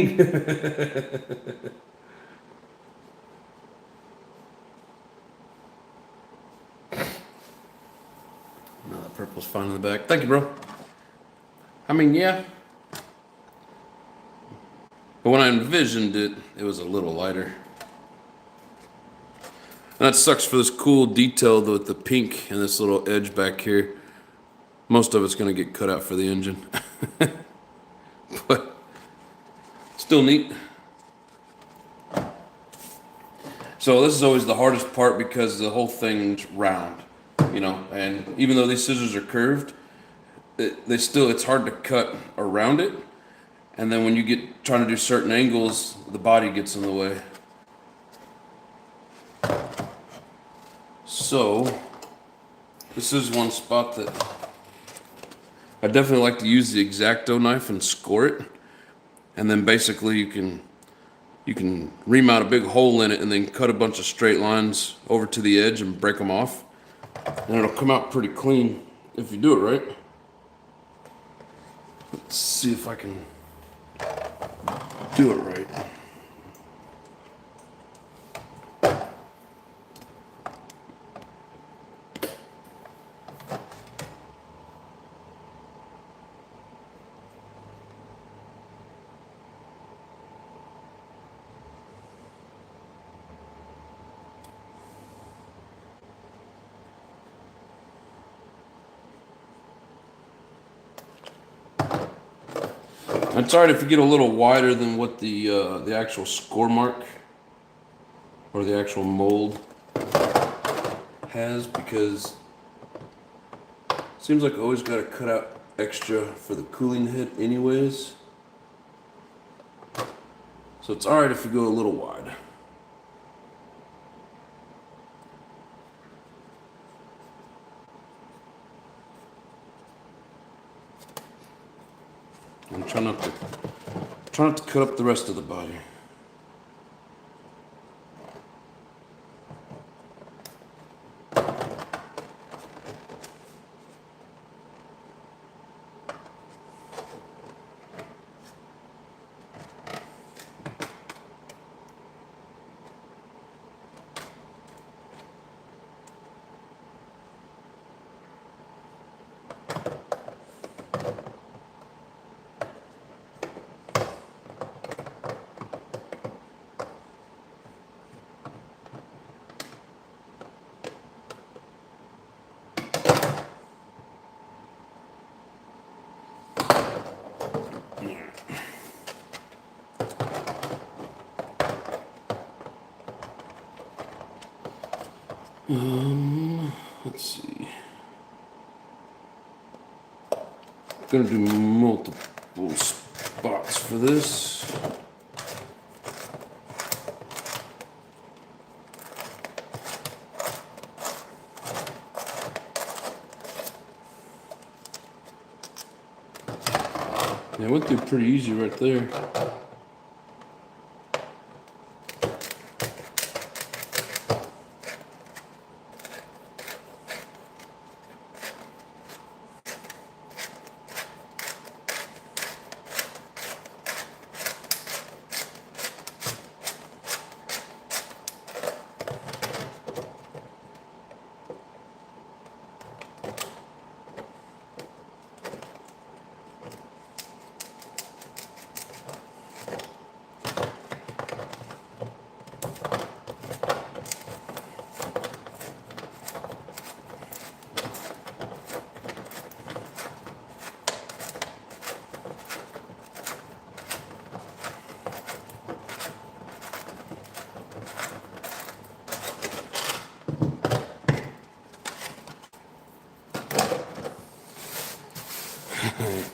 No, that purple's fine in the back. Thank you, bro. I mean, yeah. But when I envisioned it, it was a little lighter. And that sucks for this cool detail with the pink and this little edge back here. Most of it's going to get cut out for the engine. But still neat. So this is always the hardest part because the whole thing's round, you know, and even though these scissors are curved, it's hard to cut around it. And then when you get trying to do certain angles, the body gets in the way. So this is one spot that I definitely like to use the X-Acto knife and score it. And then basically you can remount a big hole in it and then cut a bunch of straight lines over to the edge and break them off. And it'll come out pretty clean if you do it right. Let's see if I can do it right. It's alright if you get a little wider than what the actual score mark or the actual mold has, because it seems like I always got to cut out extra for the cooling head anyways. So it's alright if you go a little wide. And try not to cut up the rest of the body. Let's see. I'm gonna do multiple spots for this. Yeah, I went through pretty easy right there.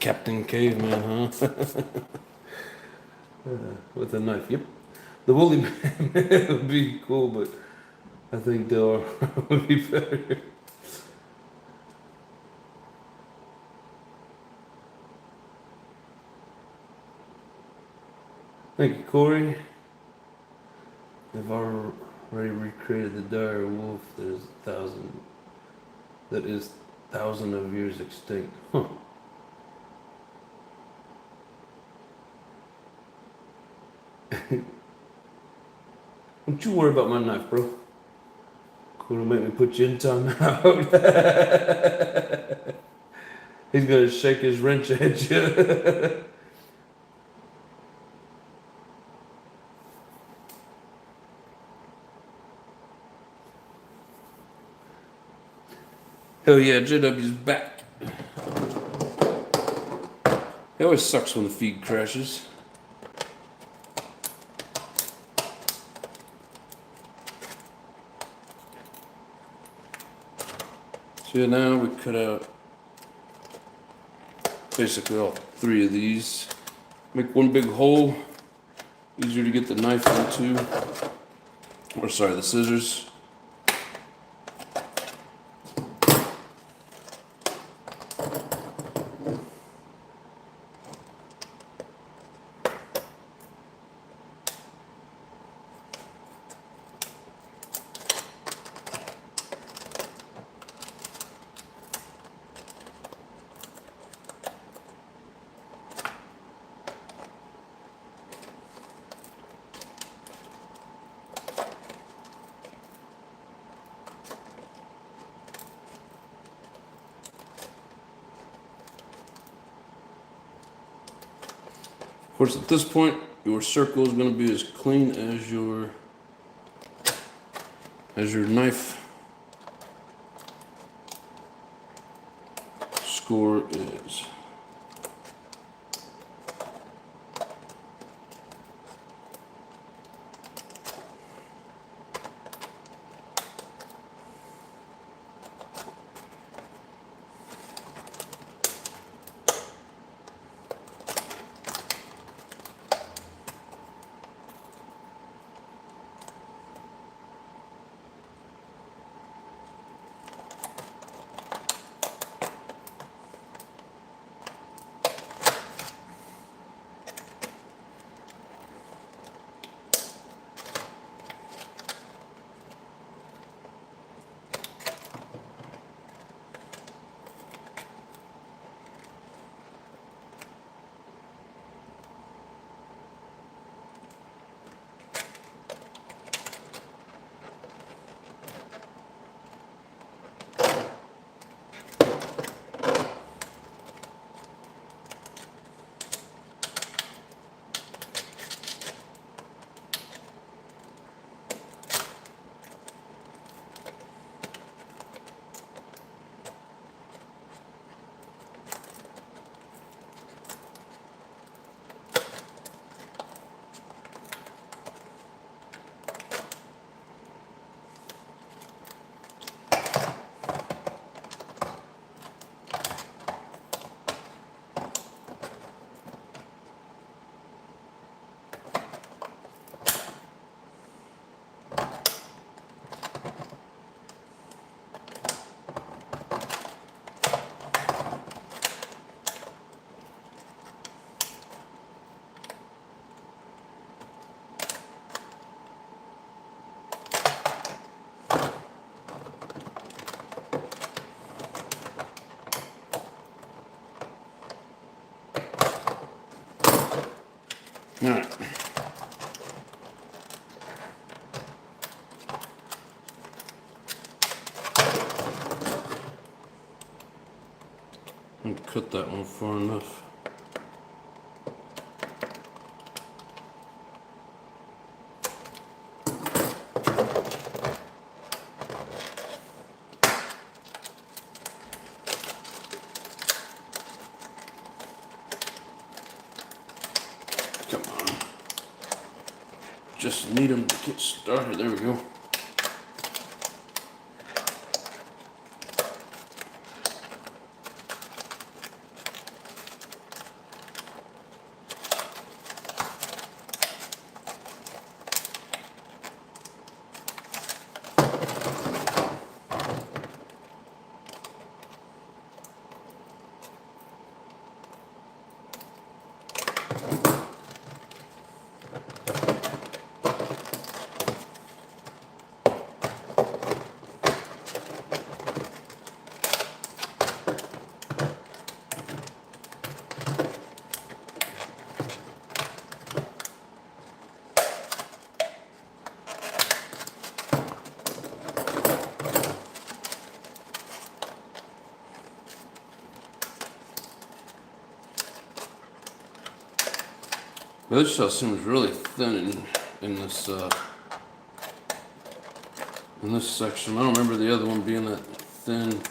Captain Caveman, huh? With a knife. Yep. The woolly man would be cool, but I think Del would be better. Thank you, Corey. They've already recreated the dire wolf that is thousand of years extinct. Huh. Don't you worry about my knife, bro. Cool, make me put you in timeout. He's gonna shake his wrench at you. Hell yeah, JW's back. It always sucks when the feed crashes. So yeah, now we cut out basically all three of these. Make one big hole, easier to get the knife into, or sorry, the scissors. Of course, at this point, your circle is going to be as clean as your knife score is. All right. And cut that one far enough. Come on. Just need them to get started. There we go. This stuff seems really thin in this section. I don't remember the other one being that thin.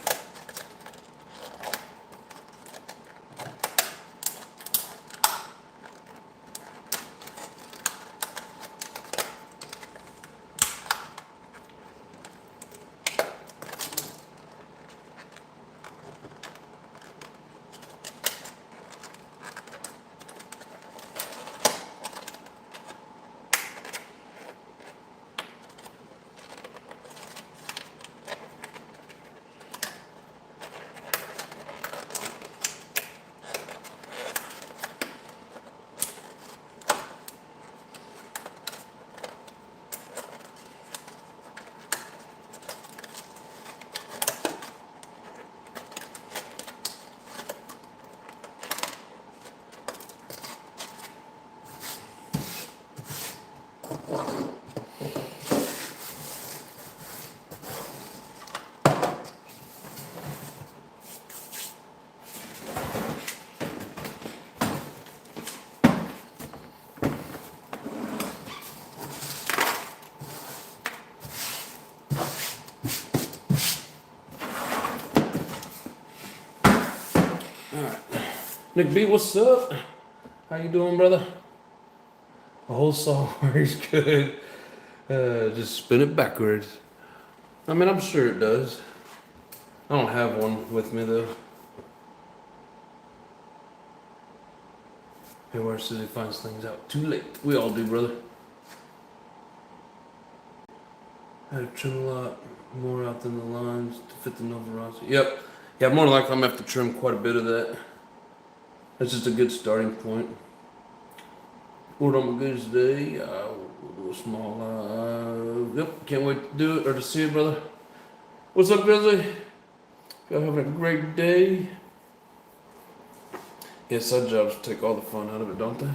Nick B, what's up? How you doing, brother? The whole software is good. Just spin it backwards. I mean, I'm sure it does. I don't have one with me, though. Everywhere says he finds things out too late. We all do, brother. I had to trim a lot more out than the lines to fit the Novarossi. Yep. Yeah, more than likely I'm going to have to trim quite a bit of that. That's just a good starting point. Poured on my goods today. A little small. Yep, can't wait to do it or to see it, brother. What's up, Grizzly? Y'all having a great day? Yeah, side jobs take all the fun out of it, don't they?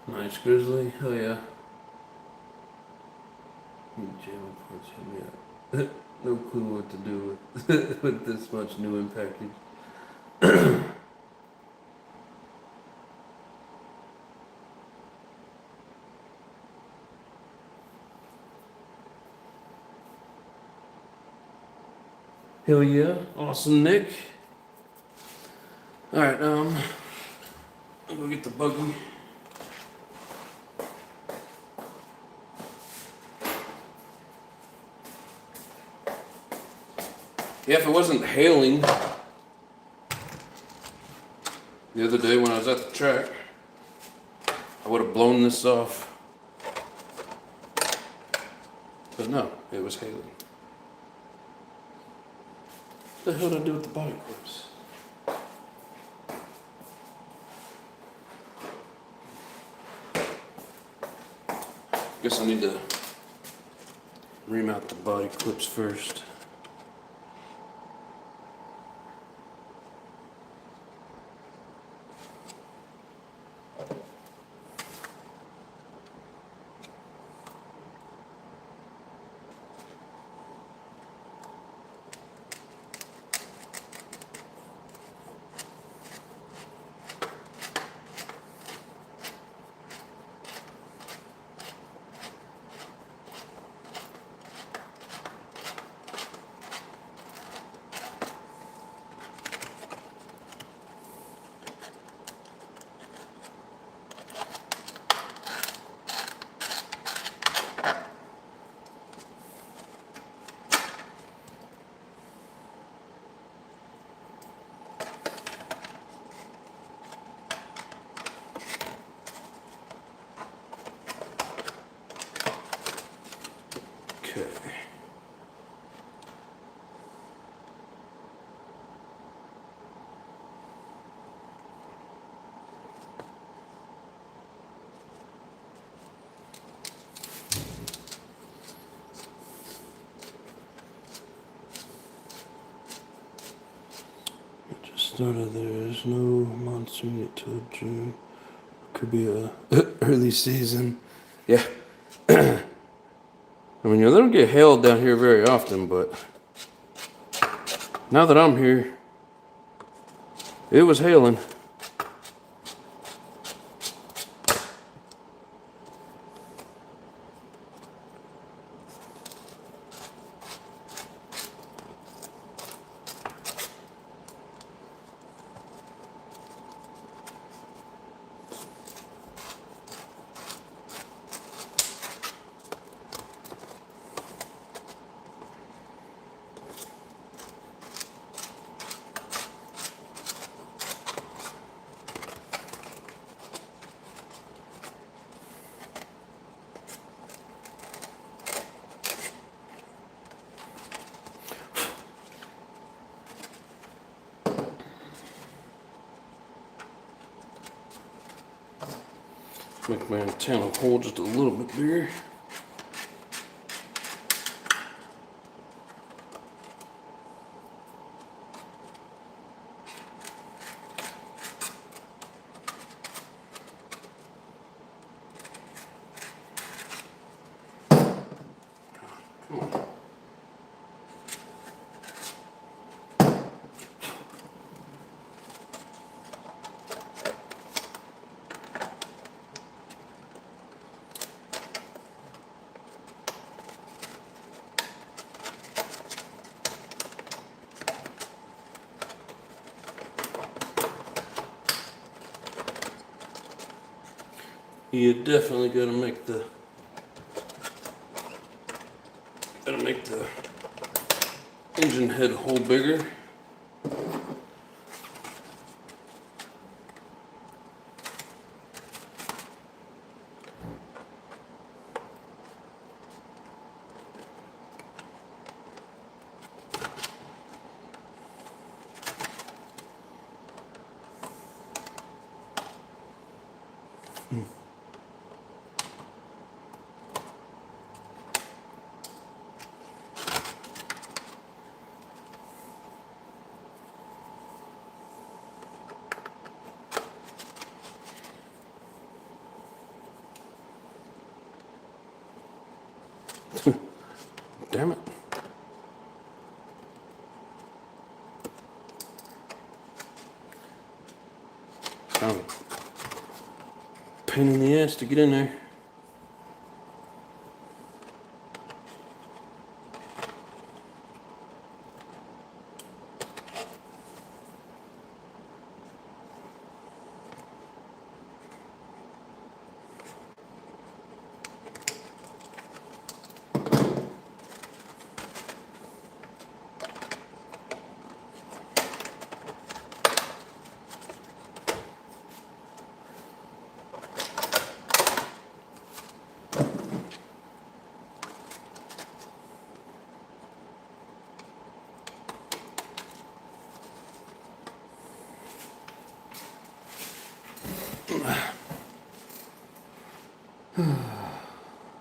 Nice, Grizzly. Hell yeah. Jam parts hit me up. No clue what to do with this much new in package. Hell yeah. Awesome, Nick. Alright, I'll go get the buggy. Yeah, if it wasn't hailing the other day when I was at the track, I would have blown this off. But no, it was hailing. What the hell did I do with the body clips? Guess I need to remount the body clips first. Okay. Just started. There's no monsoon yet till June. Could be a early season. Yeah. I mean, they don't get hail down here very often, but Now that I'm here, it was hailing. Make my antenna hole just a little bit bigger. You definitely gotta make the engine head hole bigger. Damn it. Kind of a pain in the ass to get in there.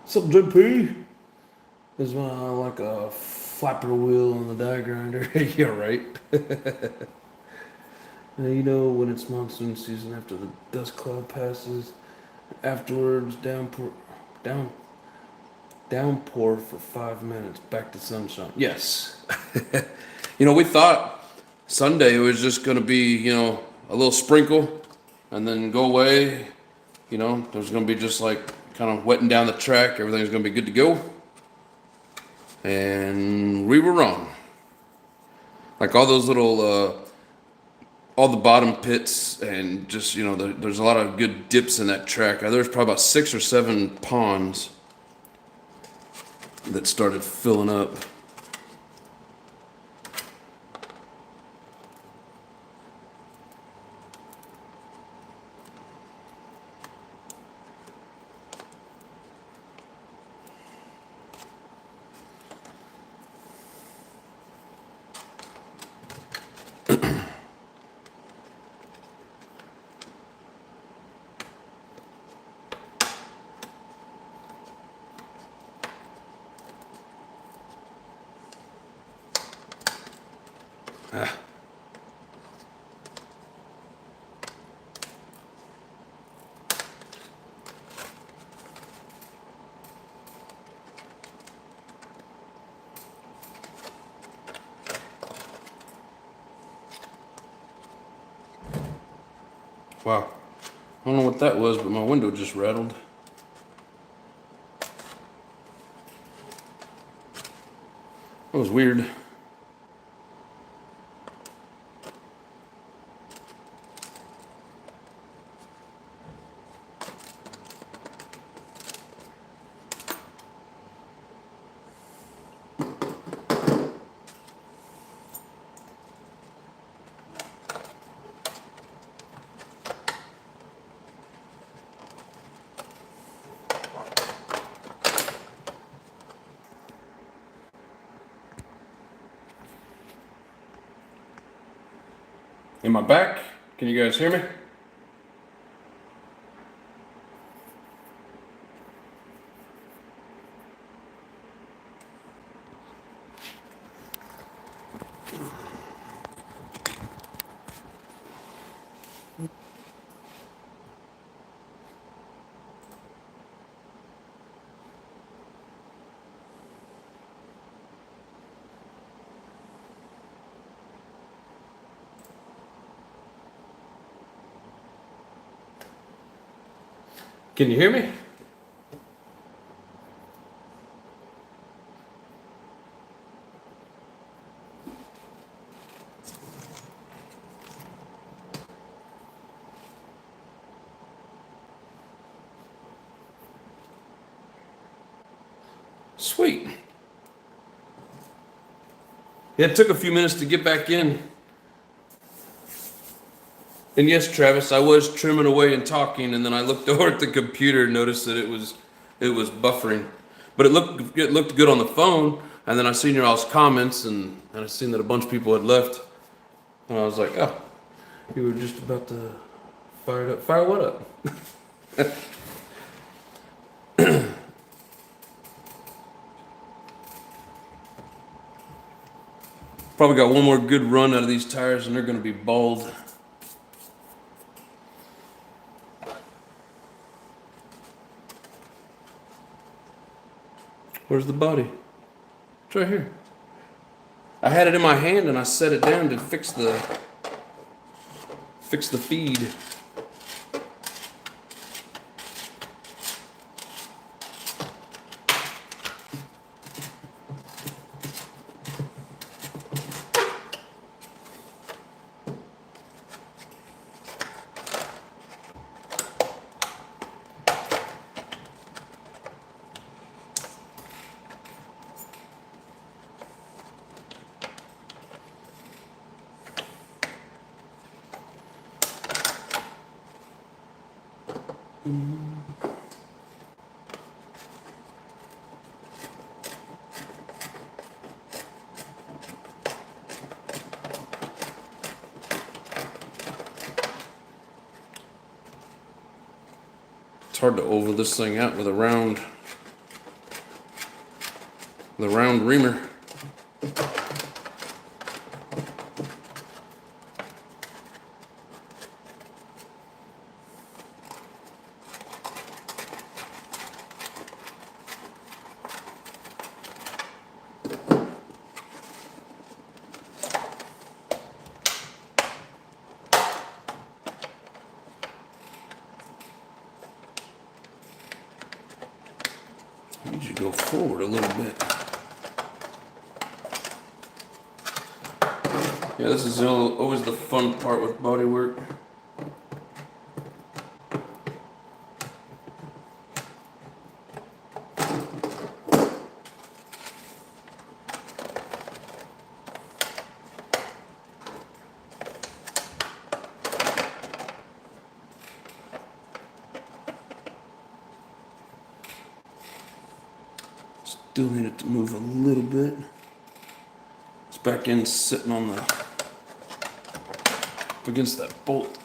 What's up, JP? This is when I like a flapper wheel on the die grinder. Yeah, right. Now, you know when it's monsoon season after the dust cloud passes, afterwards downpour for 5 minutes, back to sunshine. Yes. We thought Sunday was just gonna be, a little sprinkle and then go away. There's gonna be just like kind of wetting down the track. Everything's gonna be good to go. And we were wrong. Like all those little, all the bottom pits and just, there's a lot of good dips in that track. There's probably about 6 or 7 ponds that started filling up. I don't know what that was, but my window just rattled. That was weird. Am I back? Can you guys hear me? Can you hear me? Sweet. Yeah, it took a few minutes to get back in. And yes, Travis, I was trimming away and talking, and then I looked over at the computer and noticed that it was buffering. But it looked good on the phone, and then I seen your all's comments, and I seen that a bunch of people had left. And I was like, oh, you were just about to fire it up. Fire what up? Probably got one more good run out of these tires, and they're going to be bald. Where's the body? It's right here. I had it in my hand and I set it down to fix the feed. It's hard to oval this thing out with a round reamer. I need you to go forward a little bit. Yeah, this is always the fun part with body work. Still need it to move a little bit. It's back in sitting on the up against that bolt.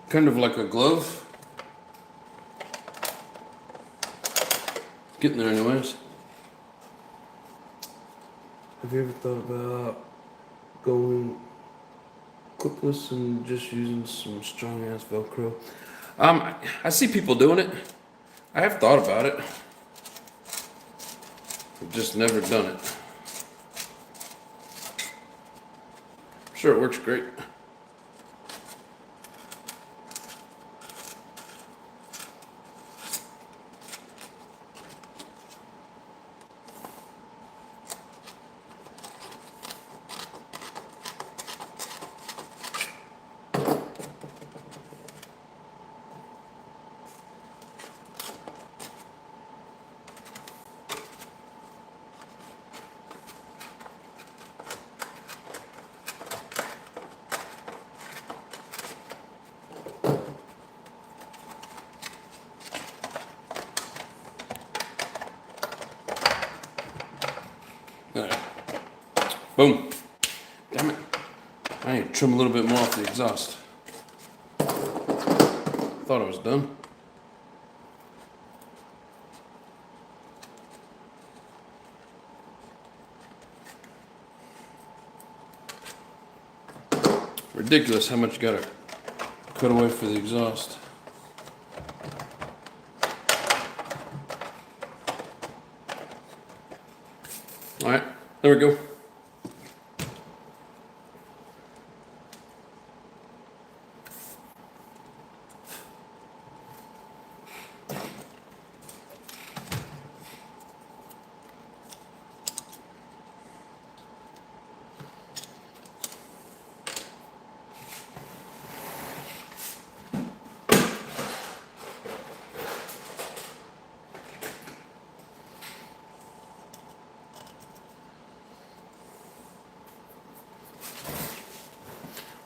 Kind of like a glove. Getting there anyways. Have you ever thought about going clipless and just using some strong ass Velcro? I see people doing it. I have thought about it. I've just never done it. I'm sure it works great. Alright. Boom. Damn it. I need to trim a little bit more off the exhaust. Thought I was done. Ridiculous how much you gotta cut away for the exhaust. Alright, there we go.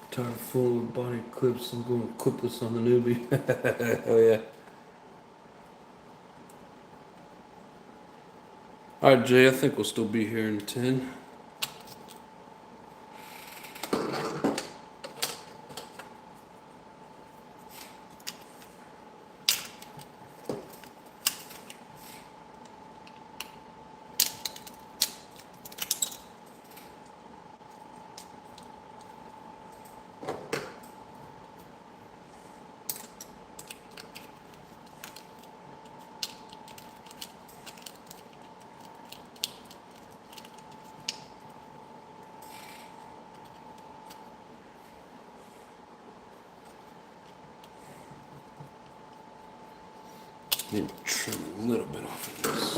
Tired full of body clips. I'm going clipless on the newbie. Oh yeah. Alright, Jay, I think we'll still be here in 10. Need to trim a little bit off of this.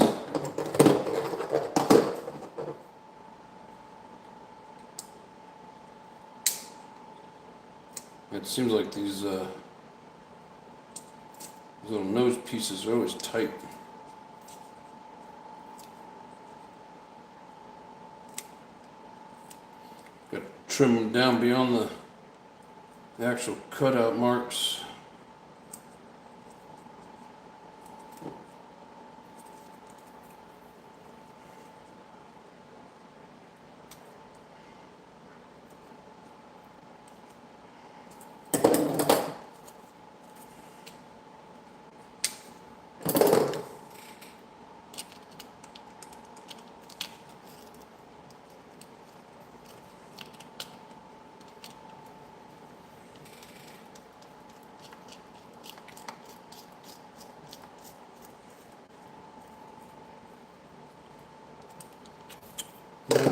It seems like these little nose pieces are always tight. Got to trim them down beyond the actual cutout marks.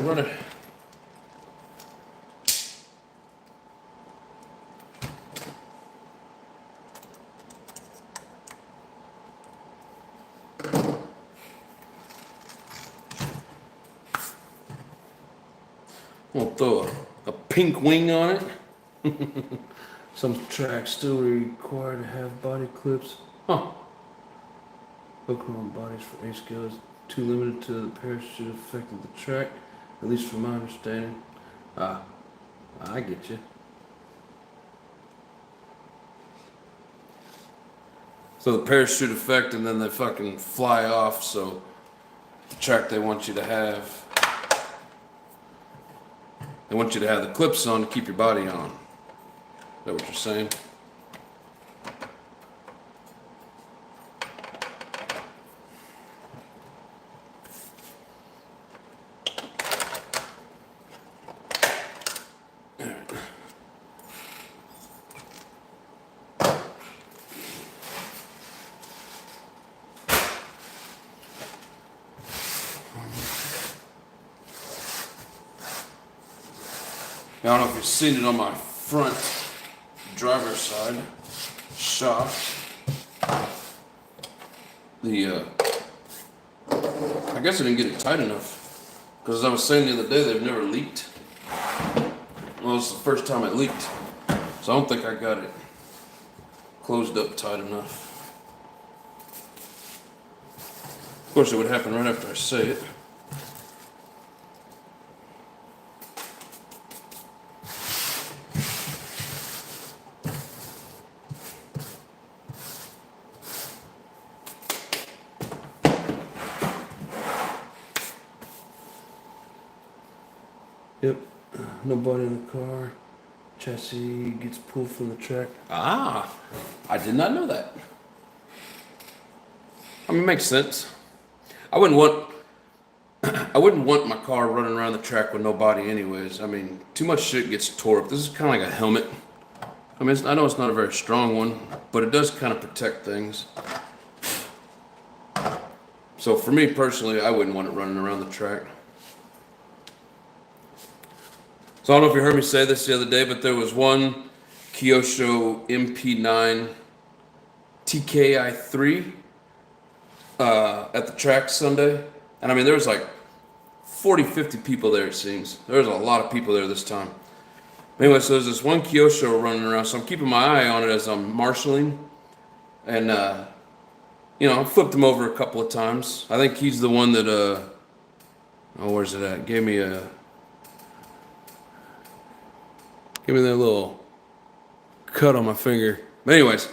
Run it. We'll throw a pink wing on it. Some tracks still require to have body clips. Huh. Hooking on bodies for A scale is too limited to the parachute effect of the track, at least from my understanding. I get you. So the parachute effect, and then they fucking fly off, so the track they want you to have, they want you to have the clips on to keep your body on. that what you're saying? I don't know if you've seen it on my front driver's side shock. I guess I didn't get it tight enough, because as I was saying the other day, they've never leaked. Well, it's the first time it leaked, so I don't think I got it closed up tight enough. Of course, it would happen right after I say it. Yep, nobody in the car. Chassis gets pulled from the track. Ah, I did not know that. I mean, it makes sense. I wouldn't want my car running around the track with no body anyways. I mean, too much shit gets tore up. This is kind of like a helmet. I mean, I know it's not a very strong one, but it does kind of protect things. So for me personally, I wouldn't want it running around the track. So I don't know if you heard me say this the other day, but there was one Kyosho MP9 TKI3 at the track Sunday. And I mean, there was like 40, 50 people there, it seems. There was a lot of people there this time. Anyway, so there's this one Kyosho running around, so I'm keeping my eye on it as I'm marshalling. And, you know, I flipped him over a couple of times. I think he's the one that, oh, where's it at? Gave me that little cut on my finger. But anyways,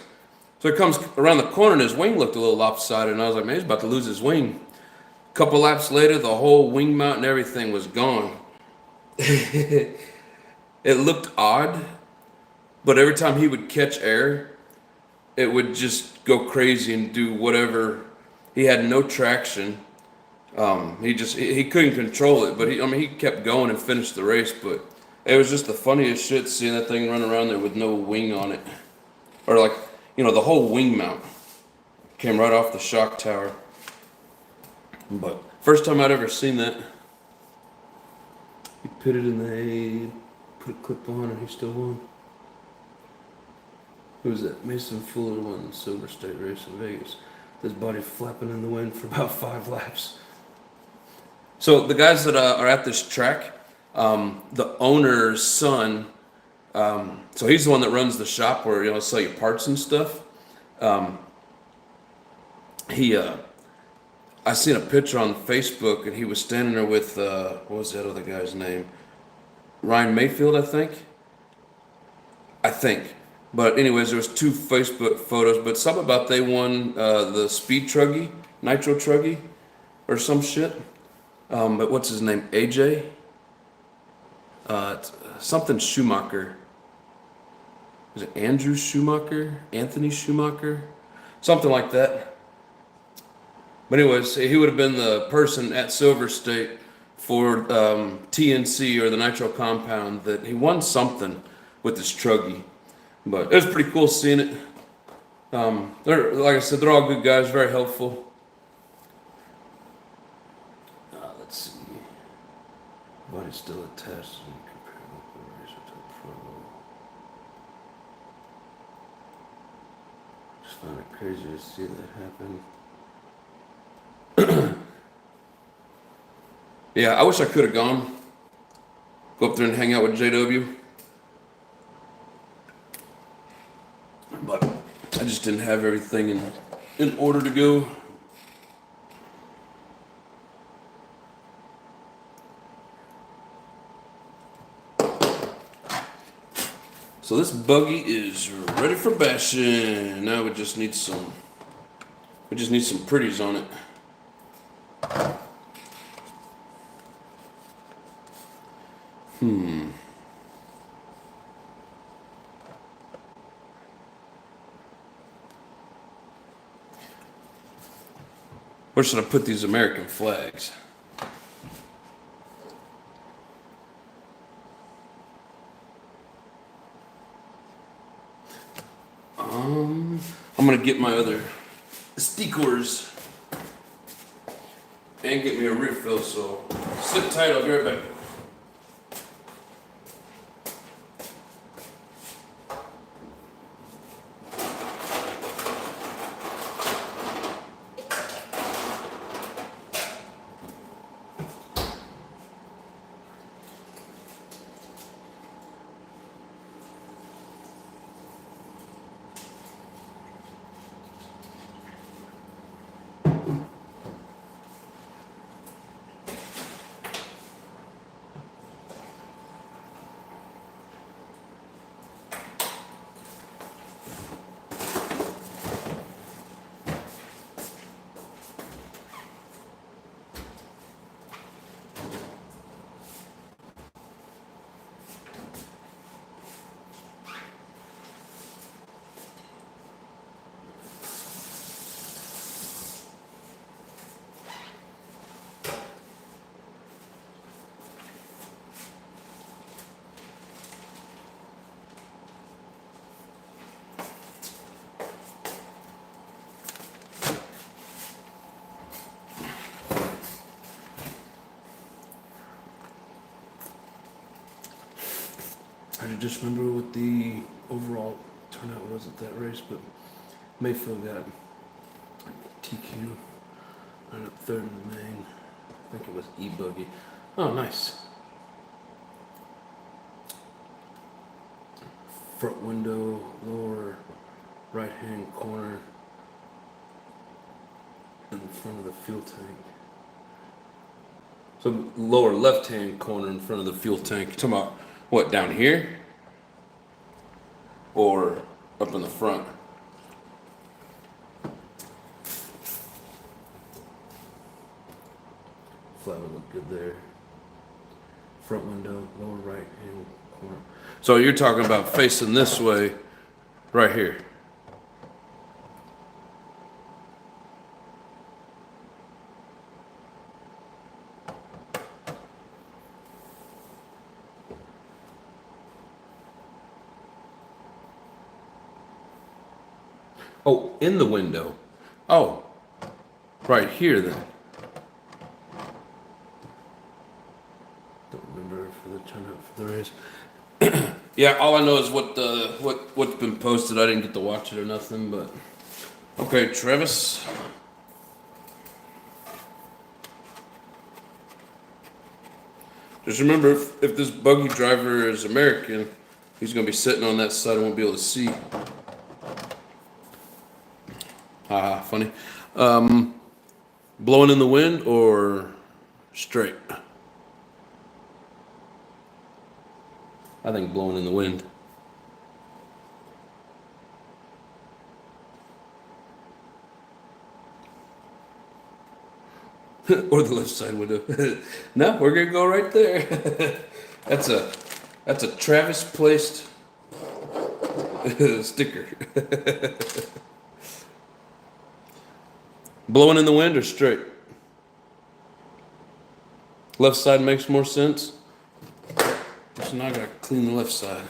so it comes around the corner and his wing looked a little lopsided, and I was like, man, he's about to lose his wing. A couple laps later, the whole wing mount and everything was gone. It looked odd, but every time he would catch air, it would just go crazy and do whatever. He had no traction. He couldn't control it, but he kept going and finished the race. But it was just the funniest shit seeing that thing run around there with no wing on it. Or like, you know, the whole wing mount came right off the shock tower. But first time I'd ever seen that. He pitted in the hay, put a clip on, and he still won. Who was that? Mason Fuller won the Silver State race in Vegas. His body flapping in the wind for about 5 laps. So the guys that are at this track, the owner's son, so he's the one that runs the shop where, you know, sell you parts and stuff. I seen a picture on Facebook, and he was standing there with, what was that other guy's name? Ryan Mayfield, I think. But anyways, there was 2 Facebook photos, but something about they won the speed truggy, NITRO truggy, or some shit. But what's his name? AJ? Something Schumacher. Is it Andrew Schumacher? Anthony Schumacher? Something like that. But anyways, he would have been the person at Silver State for TNC, or the nitro compound, that he won something with this truggy. But it was pretty cool seeing it. They're, like I said, they're all good guys, very helpful. Let's see. Body's still attached. Just find it crazy to see that happen. Yeah, I wish I could have gone. Go up there and hang out with JW. But I just didn't have everything in order to go. So this buggy is ready for bashing. Now we just need some pretties on it. Where should I put these American flags? I'm gonna get my other stickers and get me a refill, so sit tight, I'll be right back. I just remember what the overall turnout was at that race, but Mayfield got TQ, ended up third in the main. I think it was E-Buggy. Oh, nice. Front window, lower right-hand corner in front of the fuel tank. So lower left-hand corner in front of the fuel tank. You're talking about what, down here? Or up in the front? Flat would look good there. Front window, lower right-hand corner. So you're talking about facing this way, right here. Oh, in the window. Oh, right here then. Don't remember for the turnout for the race. Yeah, all I know is what's been posted. I didn't get to watch it or nothing, but okay, Travis. Just remember, if this buggy driver is American, he's gonna be sitting on that side. I won't be able to see. Haha, funny. Blowing in the wind or straight? I think blowing in the wind. Or the left side window. No, we're gonna go right there. That's a Travis placed sticker. Blowing in the wind or straight? Left side makes more sense. So now I gotta clean the left side.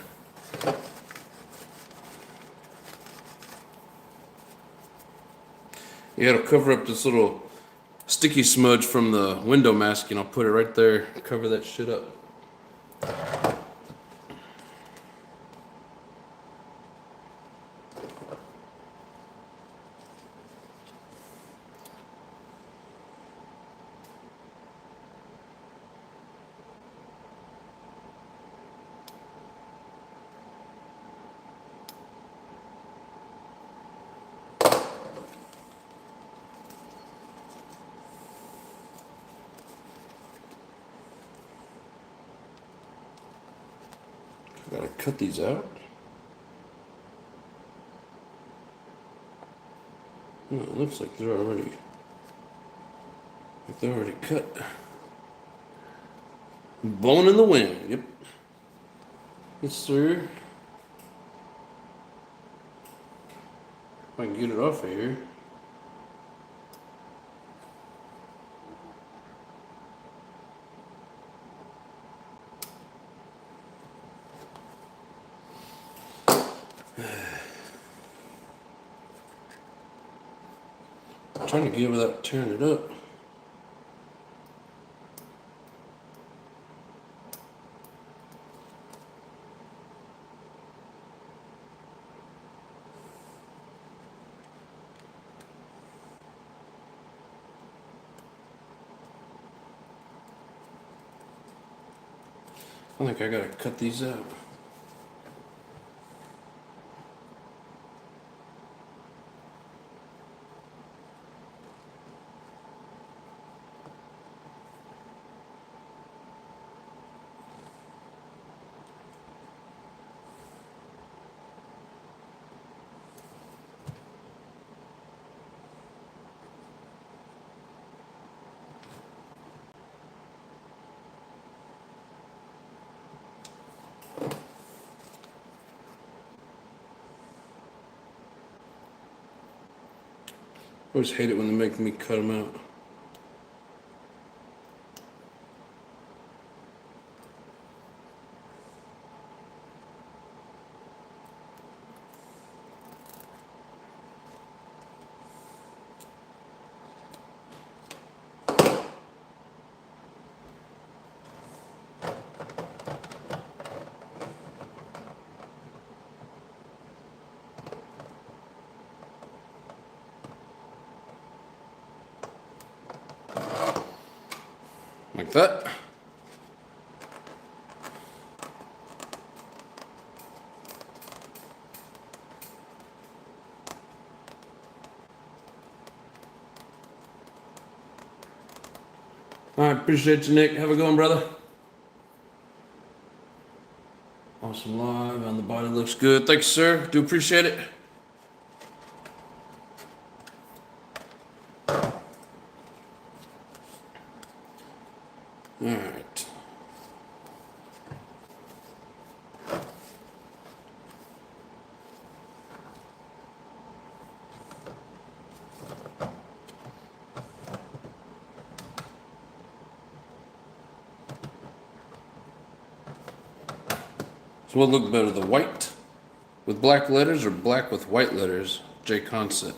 Yeah, it'll cover up this little sticky smudge from the window masking. I'll put it right there, cover that shit up. Gotta cut these out. Oh, it looks like they're already cut. Blowing in the wind. Yep. Yes, sir. If I can get it off of here. I'm trying to get without tearing it up. I think I gotta cut these out. I always hate it when they make me cut them out. Like that. All right, appreciate you, Nick. Have a good one, brother. Awesome live, and the body looks good. Thanks, sir. Do appreciate it. All right. So what look better, the white with black letters or black with white letters? J Concept.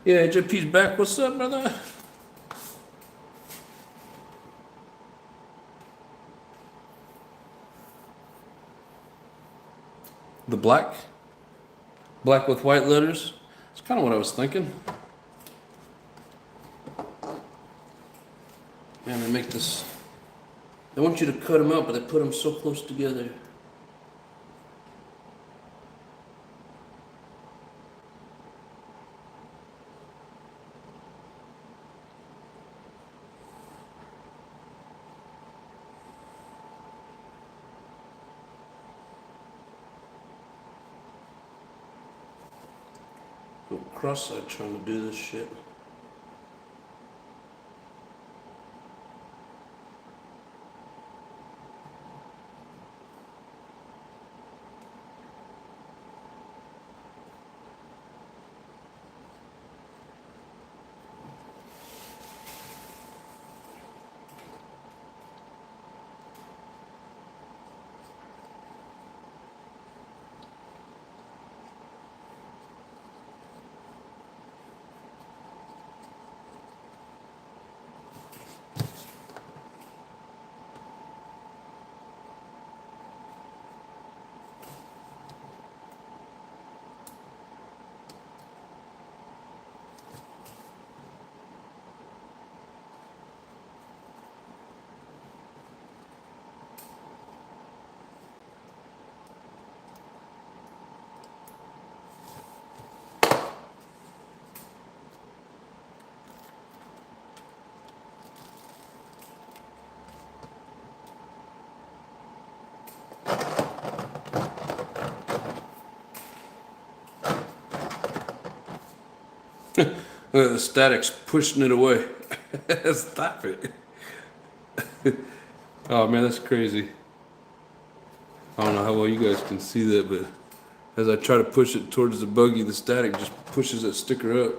Yeah, JP's back. What's up, brother? The black? Black with white letters? It's kind of what I was thinking. Man, they make this. They want you to cut them out, but they put them so close together. Go cross-eyed trying to do this shit. Look, the static's pushing it away. Stop it. Oh man, that's crazy. I don't know how well you guys can see that, but as I try to push it towards the buggy, the static just pushes that sticker up.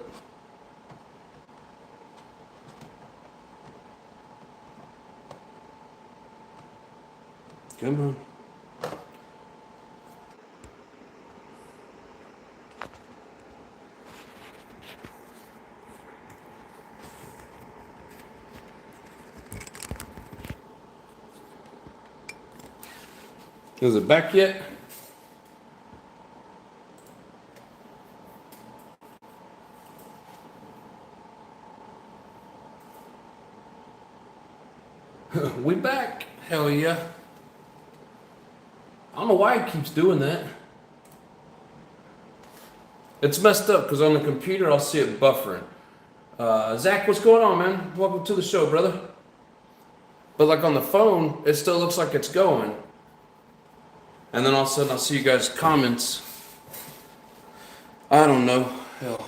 Come on. Is it back yet? We back. Hell yeah. I don't know why it keeps doing that. It's messed up because on the computer I'll see it buffering. Zach, what's going on, man? Welcome to the show, brother. But like on the phone, it still looks like it's going. And then all of a sudden I'll see you guys' comments. I don't know. Hell.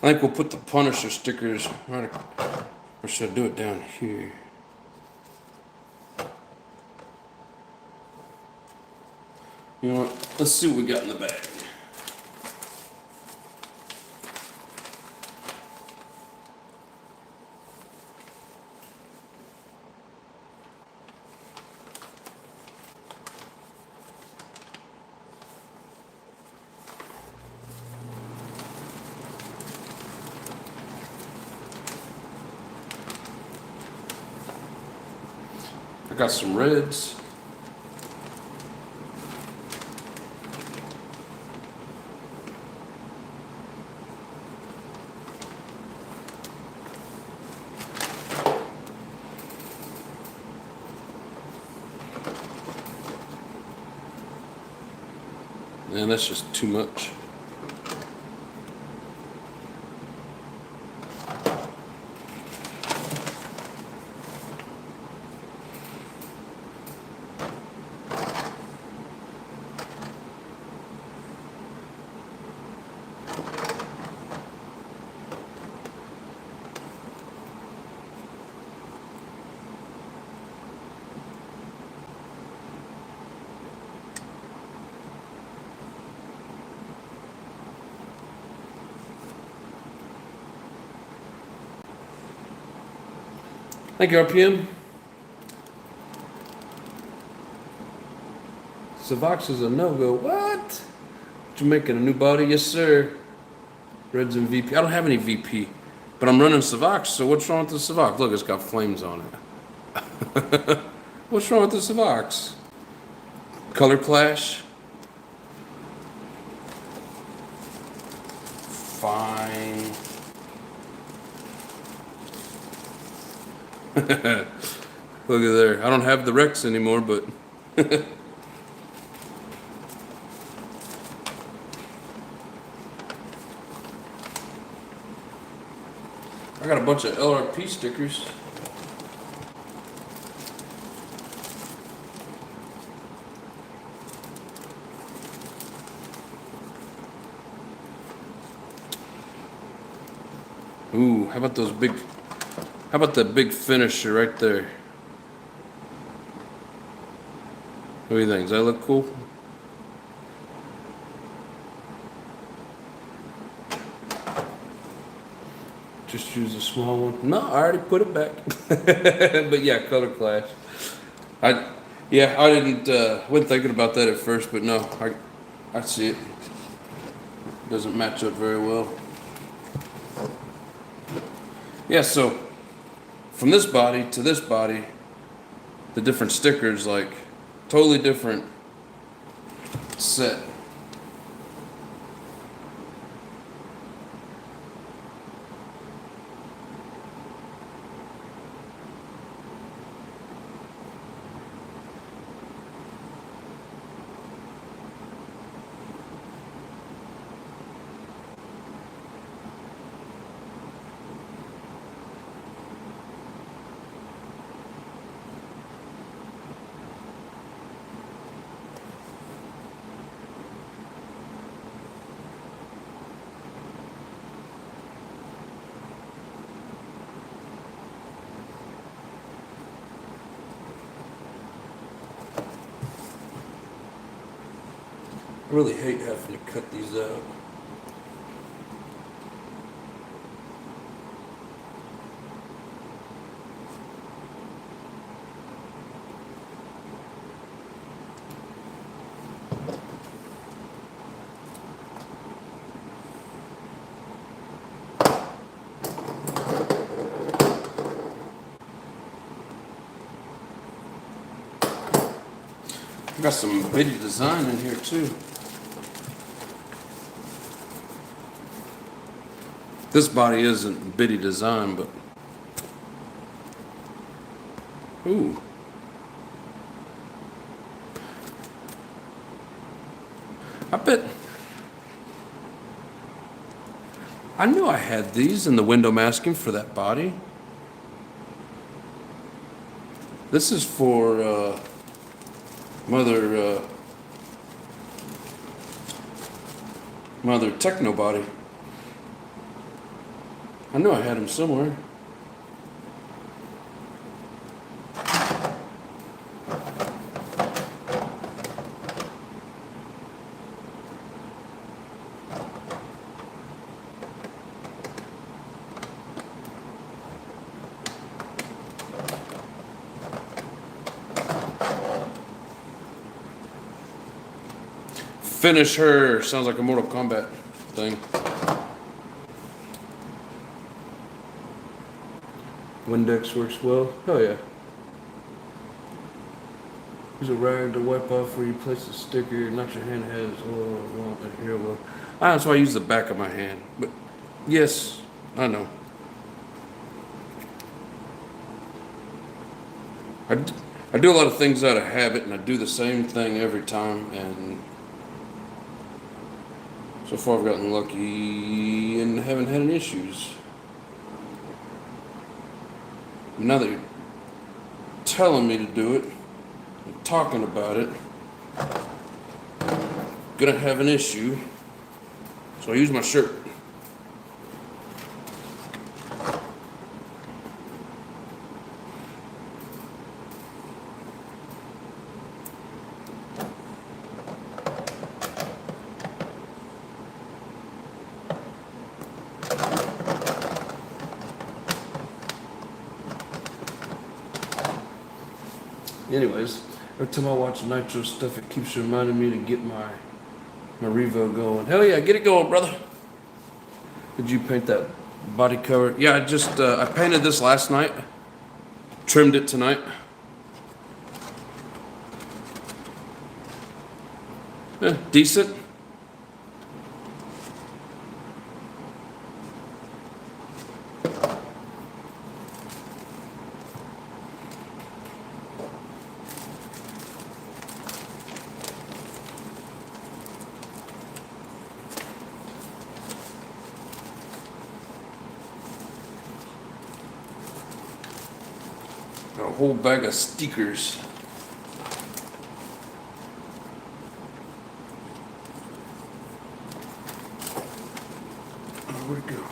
I think we'll put the Punisher stickers right, or should I do it down here? You know what? Let's see what we got in the bag. I got some reds. Man, that's just too much. Thank you, RPM. Savox is a no-go. What? You making a new body? Yes, sir. Reds and VP. I don't have any VP, but I'm running Savox, so what's wrong with the Savox? Look, it's got flames on it. What's wrong with the Savox? Color clash? Fine. Look at there. I don't have the Rex anymore, but I got a bunch of LRP stickers. Ooh, how about those big, how about that big finisher right there? What do you think? Does that look cool? Just use a small one. No, I already put it back. But yeah, color clash. I wasn't thinking about that at first, but no, I see it. Doesn't match up very well. Yeah, so from this body to this body, the different stickers, like totally different set. I really hate having to cut these out. Got some bitty design in here too. This body isn't bitty design, but ooh. I bet I knew I had these in the window masking for that body. This is for Mother Techno body. I knew I had them somewhere. Finish her sounds like a Mortal Kombat thing. Windex works well. Hell yeah. Use a rag to wipe off where you place the sticker. Not your hand has here well. That's why I use the back of my hand. But yes, I know. I do a lot of things out of habit, and I do the same thing every time, and so far I've gotten lucky and haven't had any issues. Now that you're telling me to do it, and talking about it, I'm gonna have an issue, so I use my shirt. Anyways, every time I watch Nitro stuff, it keeps reminding me to get my Revo going. Hell yeah, get it going, brother. Did you paint that body cover? Yeah, I painted this last night. Trimmed it tonight. Decent. Got a whole bag of stickers. Where'd it go?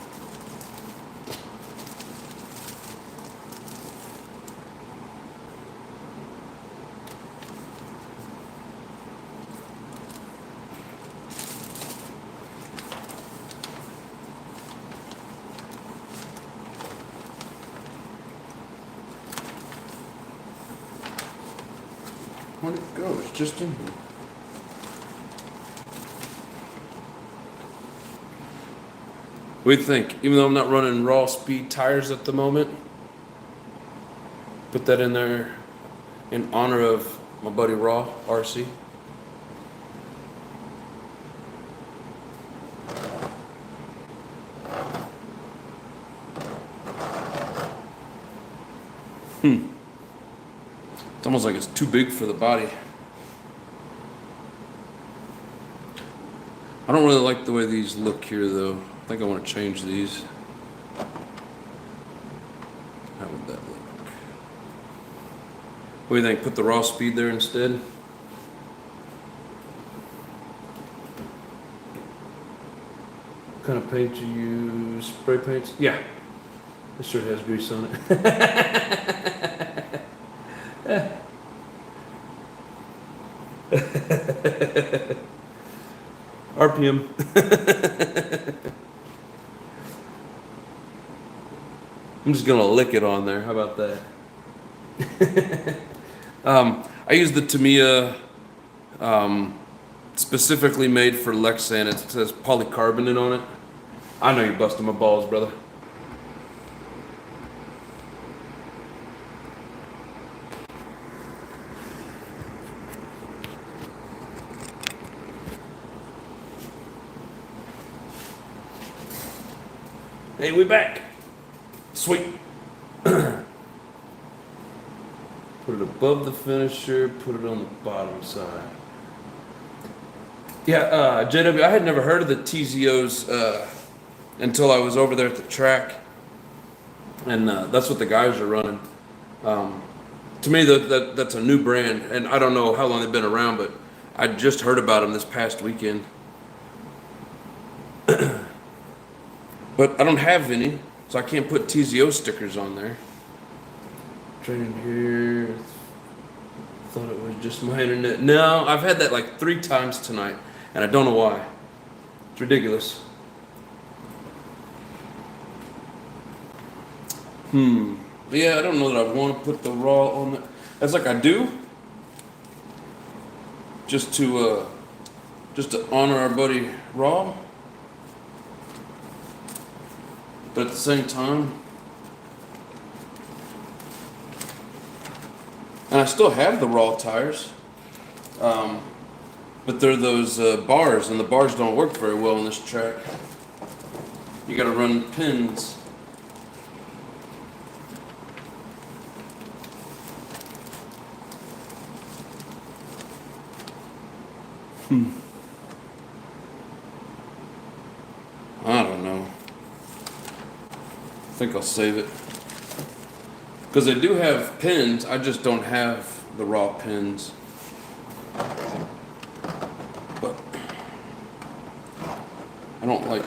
Where'd it go? It's just in here. What do you think? Even though I'm not running raw speed tires at the moment, put that in there in honor of my buddy Raw RC. It's almost like it's too big for the body. I don't really like the way these look here though. I think I want to change these. How would that look? What do you think? Put the raw speed there instead? What kind of paint you use? Spray paints? Yeah. This shirt has grease on it. RPM. I'm just gonna lick it on there. How about that? I use the Tamiya specifically made for Lexan. It says polycarbonate on it. I know you're busting my balls, brother. Hey, we back. Sweet. Put it above the finisher, put it on the bottom side. Yeah, JW, I had never heard of the TZOs until I was over there at the track. And that's what the guys are running. To me, that's a new brand, and I don't know how long they've been around, but I just heard about them this past weekend. But I don't have any, so I can't put TZO stickers on there. Training here. Thought it was just my internet. No, I've had that like 3 times tonight, and I don't know why. It's ridiculous. Yeah, I don't know that I want to put the raw on it. That's like I do. Just to honor our buddy Raw. But at the same time, and I still have the Raw tires, but they're those bars, and the bars don't work very well on this track. You gotta run pins. I don't know. I think I'll save it. Because they do have pins, I just don't have the raw pins. But I don't like...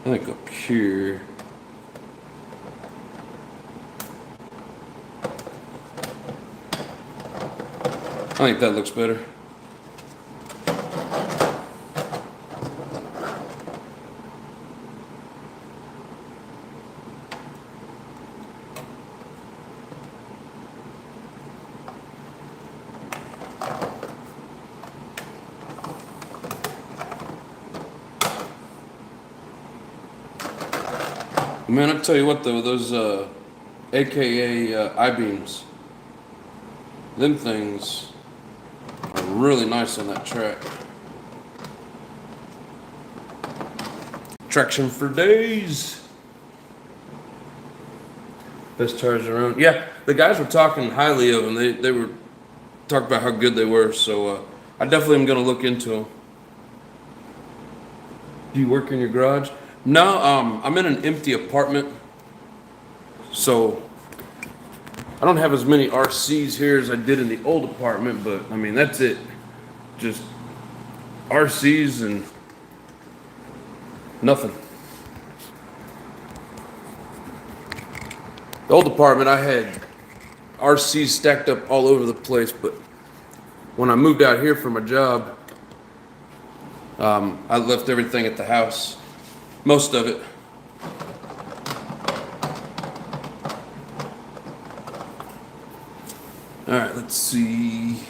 I think up here. I think that looks better. Man, I'll tell you what though, those AKA I-beams, them things are really nice on that track. Traction for days. Best tires around. Yeah, the guys were talking highly of them. They were talking about how good they were, so I definitely am going to look into them. Do you work in your garage? No, I'm in an empty apartment, so I don't have as many RCs here as I did in the old apartment, but I mean, that's it. Just RCs and nothing. The old apartment, I had RCs stacked up all over the place, but when I moved out here for my job, I left everything at the house. Most of it. All right, let's see.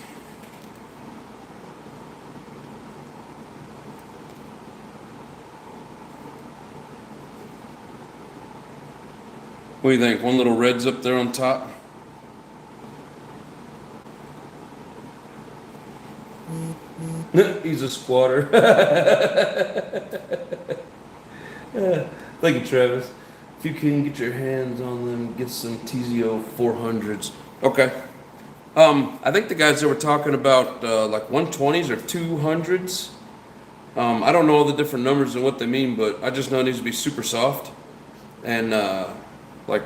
What do you think? One little red's up there on top? He's a squatter. Thank you, Travis. If you can get your hands on them, get some TZO 400s. Okay. I think the guys that were talking about like 120s or 200s. I don't know all the different numbers and what they mean, but I just know it needs to be super soft and like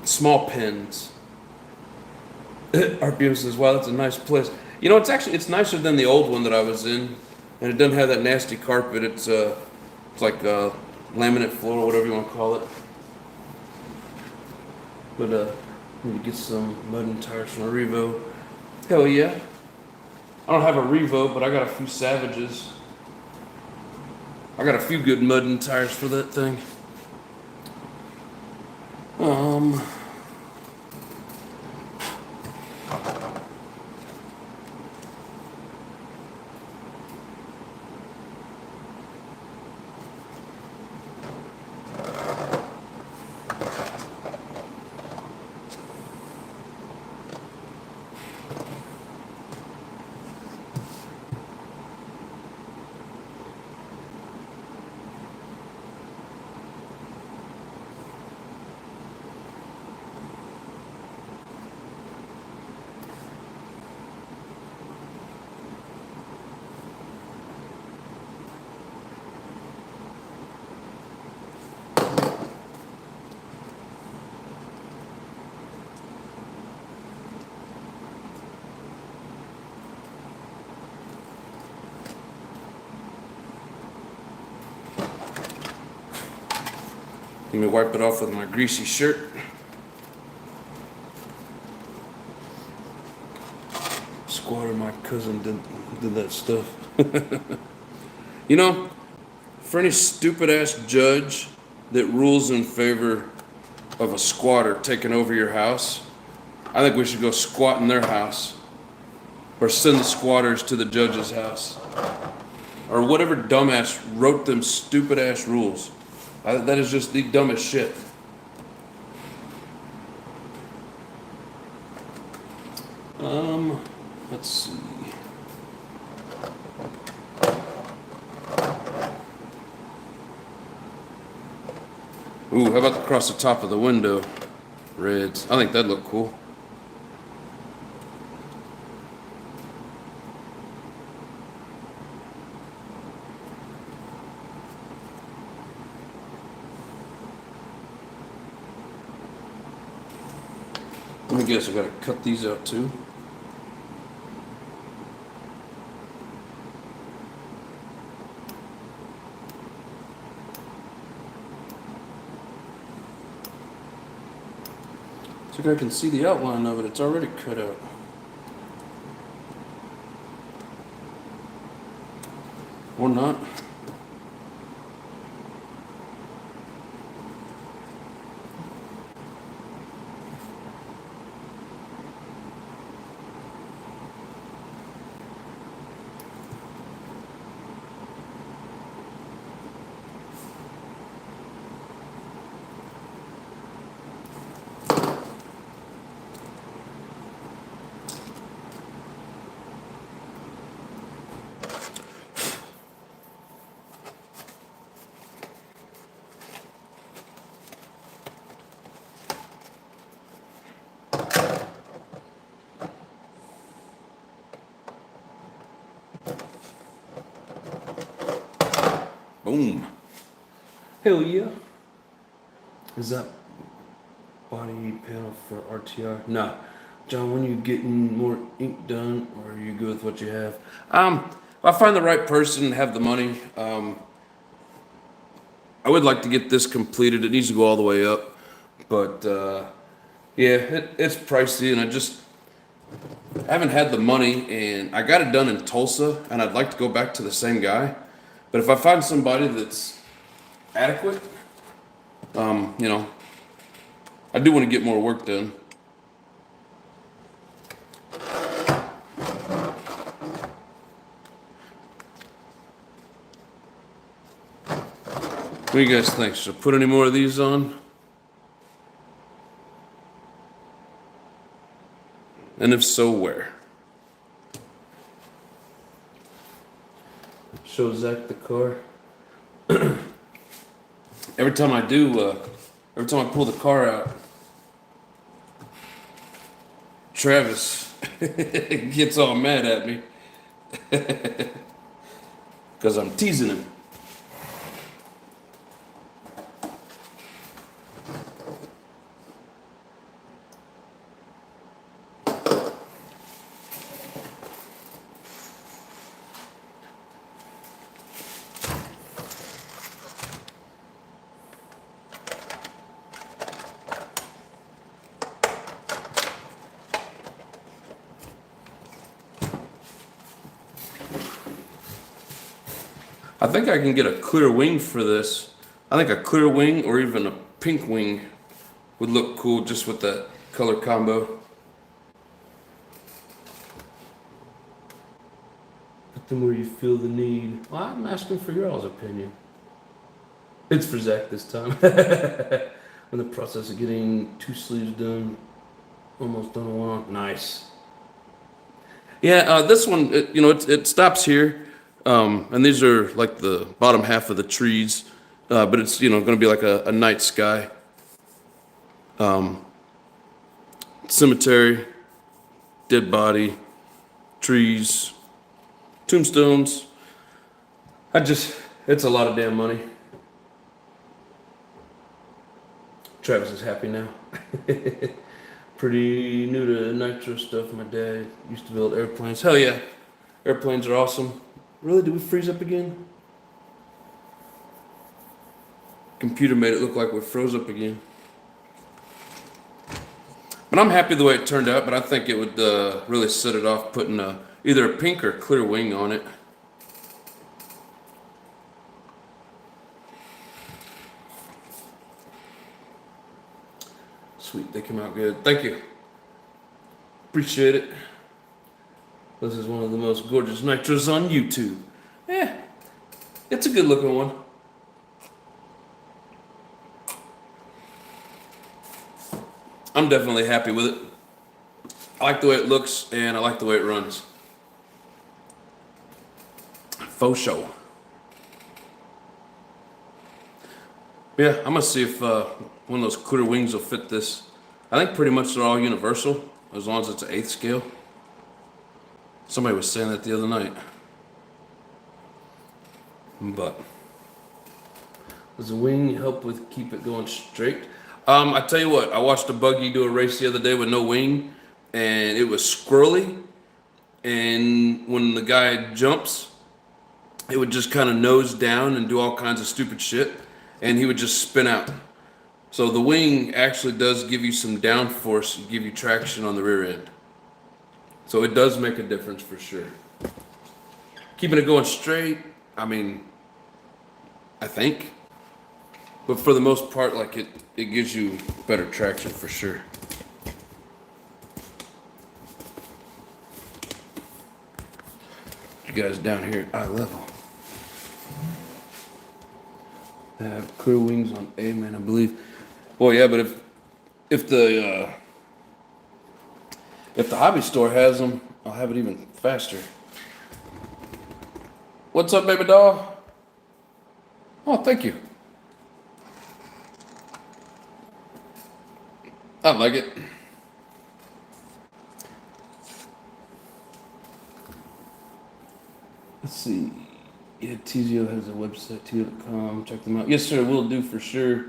small pins. RPM says, "Wow, that's a nice place." You know, it's nicer than the old one that I was in, and it doesn't have that nasty carpet. It's like laminate floor or whatever you want to call it. But I need to get some mud and tires from a Revo. Hell yeah. I I don't have a Revo, but I got a few Savages. I got a few good mud and tires for that thing. Let me wipe it off with my greasy shirt. Squatter, my cousin did that stuff. You know, for any stupid ass judge that rules in favor of a squatter taking over your house, I think we should go squat in their house. Or send the squatters to the judge's house. Or whatever dumbass wrote them stupid ass rules. That is just the dumbest shit. Let's see. Ooh, how about across the top of the window? Reds. I think that'd look cool. Let me guess, I gotta cut these out too. So I can see the outline of it, it's already cut out. Or not. Boom. Hell yeah. Is that body panel for RTR? Nah. John, when you getting more ink done, or are you good with what you have? If I find the right person and have the money, I would like to get this completed. It needs to go all the way up. But, yeah, it's pricey, and I haven't had the money, and I got it done in Tulsa, and I'd like to go back to the same guy. But if I find somebody that's adequate, you know, I do want to get more work done. What do you guys think? Should I put any more of these on? And if so, where? Show Zach the car. Every time I pull the car out, Travis gets all mad at me because I'm teasing him. think I can get a clear wing for this. I think a clear wing or even a pink wing would look cool just with that color combo. Put them where you feel the need. Well, I'm asking for your all's opinion. It's for Zach this time. In the process of getting 2 sleeves done. Almost done one. Nice. Yeah, this one, it stops here. And these are like the bottom half of the trees. But it's, going to be like a night sky. Cemetery, dead body, trees, tombstones. It's a lot of damn money. Travis is happy now. Pretty new to nitro stuff. My dad used to build airplanes. Hell yeah. Airplanes are awesome. Really? Did we freeze up again? Computer made it look like we froze up again. But I'm happy the way it turned out, but I think it would really set it off putting either a pink or clear wing on it. Sweet, they came out good. Thank you. Appreciate it. This is one of the most gorgeous nitros on YouTube. Yeah, it's a good looking one. I'm definitely happy with it. I like the way it looks and I like the way it runs. Faux show. Yeah, I'm gonna see if one of those clear wings will fit this. I think pretty much they're all universal, as long as it's an 1/8 scale. Somebody was saying that the other night. But does the wing help with keep it going straight? I tell you what, I watched a buggy do a race the other day with no wing, and it was squirrely. And when the guy jumps, it would just kind of nose down and do all kinds of stupid shit, and he would just spin out. So the wing actually does give you some downforce, give you traction on the rear end. So it does make a difference for sure. Keeping it going straight, I mean, I think. But for the most part, like it gives you better traction for sure. You guys down here at eye level. They have clear wings on A, man, I believe. Well, yeah, but if the hobby store has them, I'll have it even faster. What's up, baby doll? Oh, thank you. I like it. Let's see. Yeah, TZO has a website, TZO.com. Check them out. Yes, sir, will do for sure.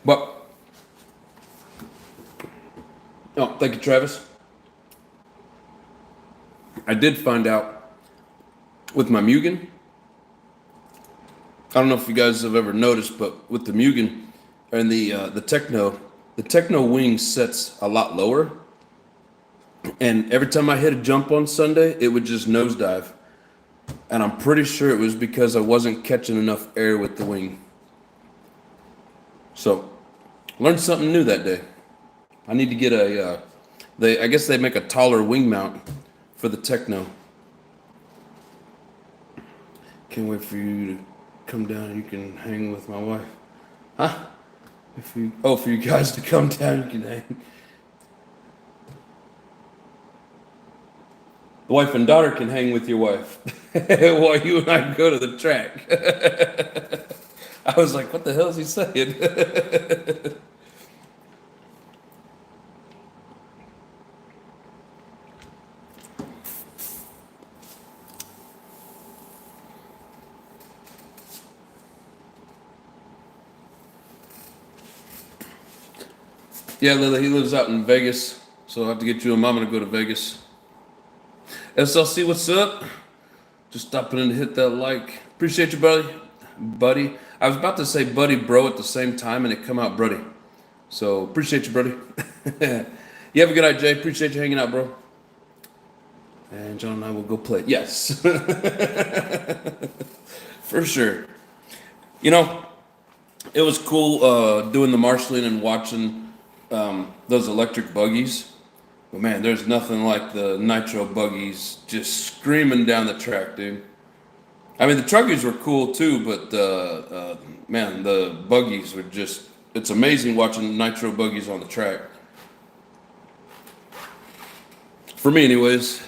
But, oh, thank you, Travis. I did find out with my Mugen. I don't know if you guys have ever noticed, but with the Mugen and the Techno wing sets a lot lower. And every time I hit a jump on Sunday, it would just nosedive. And I'm pretty sure it was because I wasn't catching enough air with the wing. So, learned something new that day. I need to get I guess they make a taller wing mount for the Techno. Can't wait for you to come down and you can hang with my wife. Huh? For you guys to come down, you can hang. The wife and daughter can hang with your wife while you and I go to the track. I was like, what the hell is he saying? Yeah, Lily, he lives out in Vegas, so I'll have to get you and Mama to go to Vegas. SLC, what's up? Just stopping in to hit that like. Appreciate you, buddy. I was about to say buddy bro at the same time and it come out buddy. So appreciate you, buddy. You have a good night, Jay. Appreciate you hanging out, bro. And John and I will go play. Yes. For sure. You know, it was cool doing the marshalling and watching those electric buggies. But man, there's nothing like the nitro buggies just screaming down the track, dude. I mean, the truckies were cool too, but man, the buggies were just, it's amazing watching nitro buggies on the track. For me, anyways.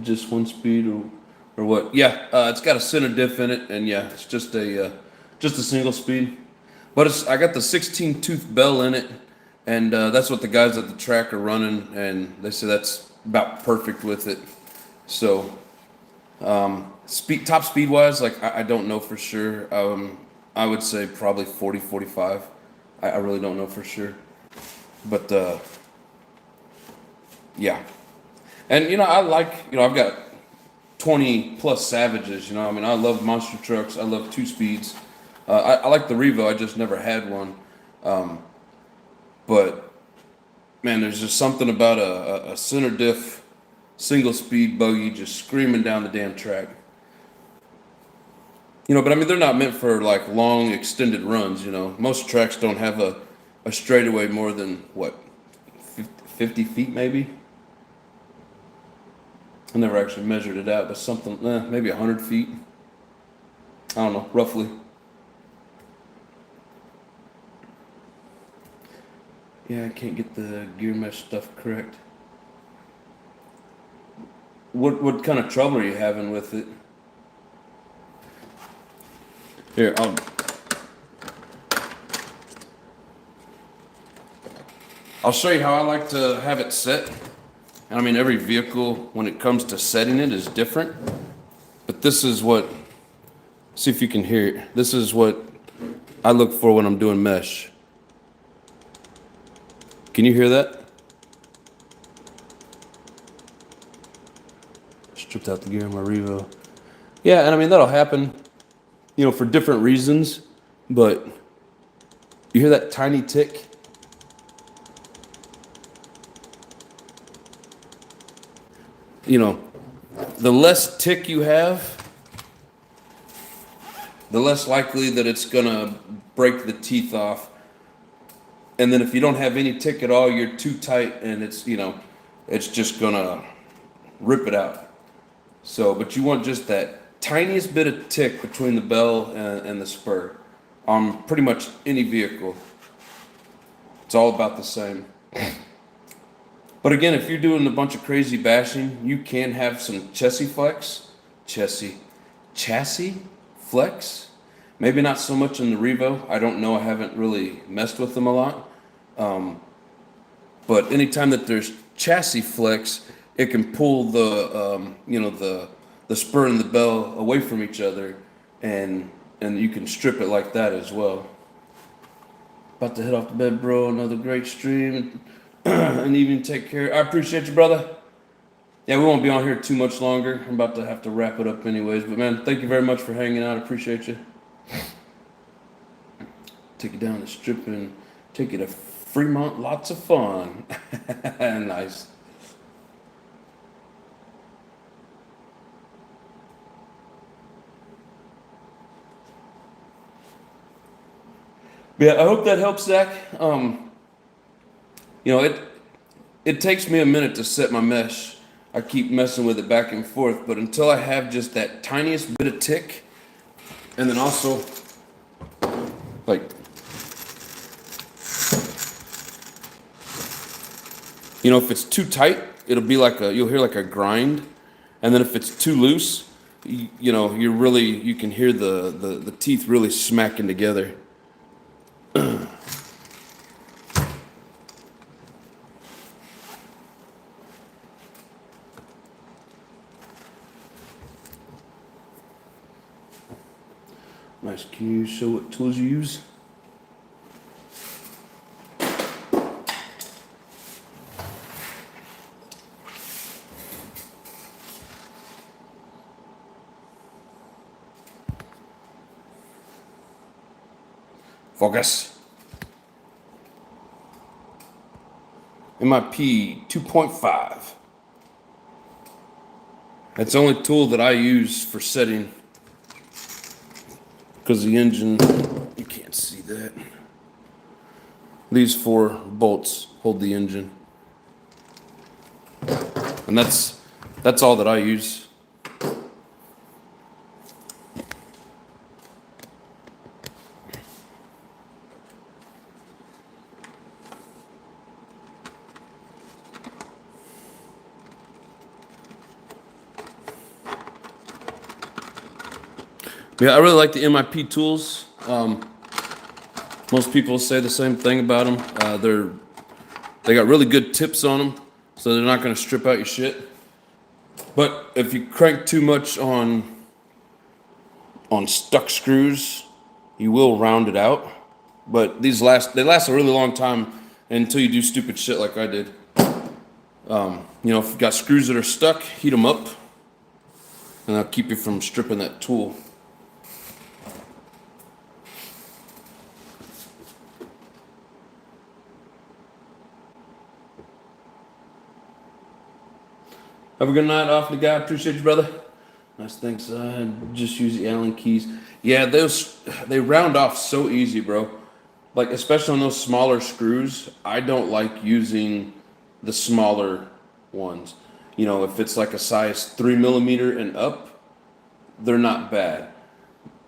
Just one speed or what? Yeah, it's got a center diff in it, and yeah, it's just a single speed. But I got the 16 tooth bell in it, and that's what the guys at the track are running, and they say that's about perfect with it. So, top speed wise, like I don't know for sure. I would say probably 40, 45. I really don't know for sure, but yeah. And I like, I've got 20 plus Savages. I mean, I love monster trucks. I love 2-speeds. I like the Revo. I just never had one. But man, there's just something about a center diff single speed buggy just screaming down the damn track. But I mean, they're not meant for like long extended runs. Most tracks don't have a straightaway more than what, 50 feet maybe. I never actually measured it out, but something, maybe 100 feet. I don't know, roughly. Yeah, I can't get the gear mesh stuff correct. What kind of trouble are you having with it? Here, I'll show you how I like to have it set. And I mean, every vehicle, when it comes to setting it, is different. But this is what, see if you can hear it. This is what I look for when I'm doing mesh. Can you hear that? Stripped out the gear on my Revo. Yeah, and I mean, that'll happen, for different reasons. But you hear that tiny tick? The less tick you have, the less likely that it's gonna break the teeth off. And then if you don't have any tick at all, you're too tight and it's just gonna rip it out. So, but you want just that tiniest bit of tick between the bell and the spur on pretty much any vehicle. It's all about the same. But again, if you're doing a bunch of crazy bashing, you can have some chassis flex. Maybe not so much in the Revo. I don't know. I haven't really messed with them a lot. But anytime that there's chassis flex, it can pull the spur and the bell away from each other, and you can strip it like that as well. About to head off to bed, bro. Another great stream. And even take care. I appreciate you, brother. Yeah, we won't be on here too much longer. I'm about to have to wrap it up anyways. But man, thank you very much for hanging out. I appreciate you. Take you down the strip and take you to Fremont. Lots of fun. Nice. Yeah, I hope that helps, Zach. It takes me a minute to set my mesh. I keep messing with it back and forth, but until I have just that tiniest bit of tick, and then also, like, if it's too tight, it'll be like you'll hear like a grind, and then if it's too loose, you can hear the teeth really smacking together. Nice. Can you show what tools you use? Focus. MIP 2.5. That's the only tool that I use for setting, because the engine, you can't see that. These 4 bolts hold the engine. And that's all that I use. Yeah, I really like the MIP tools. Most people say the same thing about them. They got really good tips on them, so they're not going to strip out your shit. But if you crank too much on stuck screws, you will round it out. But these last a really long time until you do stupid shit like I did. You know, if you've got screws that are stuck, heat them up, and that'll keep you from stripping that tool. Have a good night, awfully guy. Appreciate you, brother. Nice, thanks. Just use the Allen keys. Yeah, they round off so easy, bro. Like, especially on those smaller screws, I don't like using the smaller ones. You know, if it's like a size 3mm and up, they're not bad.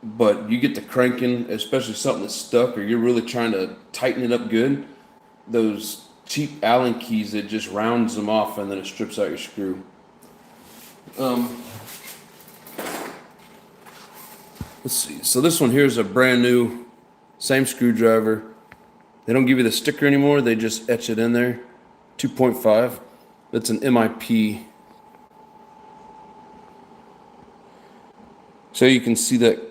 But you get to cranking, especially something that's stuck or you're really trying to tighten it up good, those cheap Allen keys, it just rounds them off and then it strips out your screw. Let's see. So this one here is a brand new, same screwdriver. They don't give you the sticker anymore. They just etch it in there. 2.5. That's an MIP. So you can see that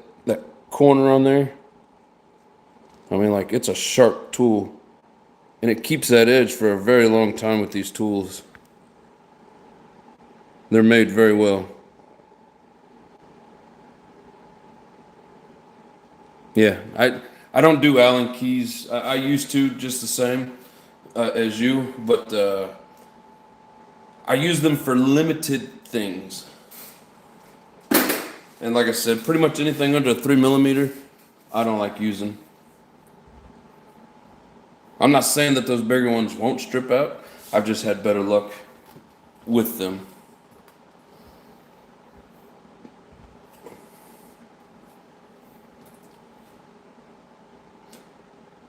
corner on there. I mean, like, it's a sharp tool, and it keeps that edge for a very long time with these tools. They're made very well. Yeah, I don't do Allen keys. I used to, just the same as you, but I use them for limited things. And like I said, pretty much anything under 3mm, I don't like using. I'm not saying that those bigger ones won't strip out. I've just had better luck with them.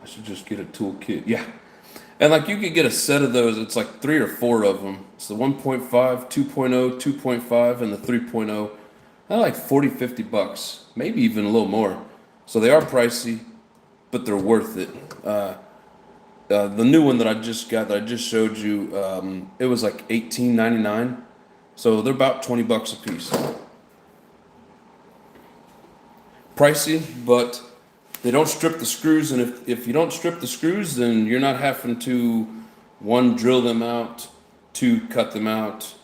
I should just get a tool kit. Yeah. And like, you could get a set of those. It's like 3 or 4 of them. It's the 1.5, 2.0, 2.5, and the 3.0. They're like 40, 50 bucks, maybe even a little more. So they are pricey, but they're worth it. The new one that I just got, that I just showed you, it was like $18.99. So they're about 20 bucks a piece. Pricey, but they don't strip the screws, and if you don't strip the screws, then you're not having to, 1, drill them out, 2, cut them out,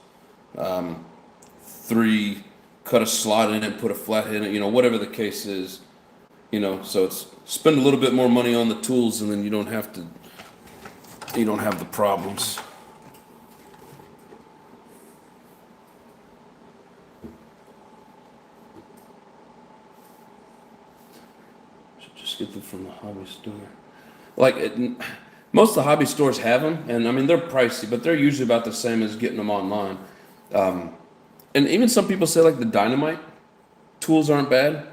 3, cut a slot in it, put a flat in it, you know, whatever the case is, you know. So it's spend a little bit more money on the tools, and then you don't have the problems. Should just get them from the hobby store. Like, most of the hobby stores have them, and I mean, they're pricey, but they're usually about the same as getting them online. And even some people say like the dynamite tools aren't bad.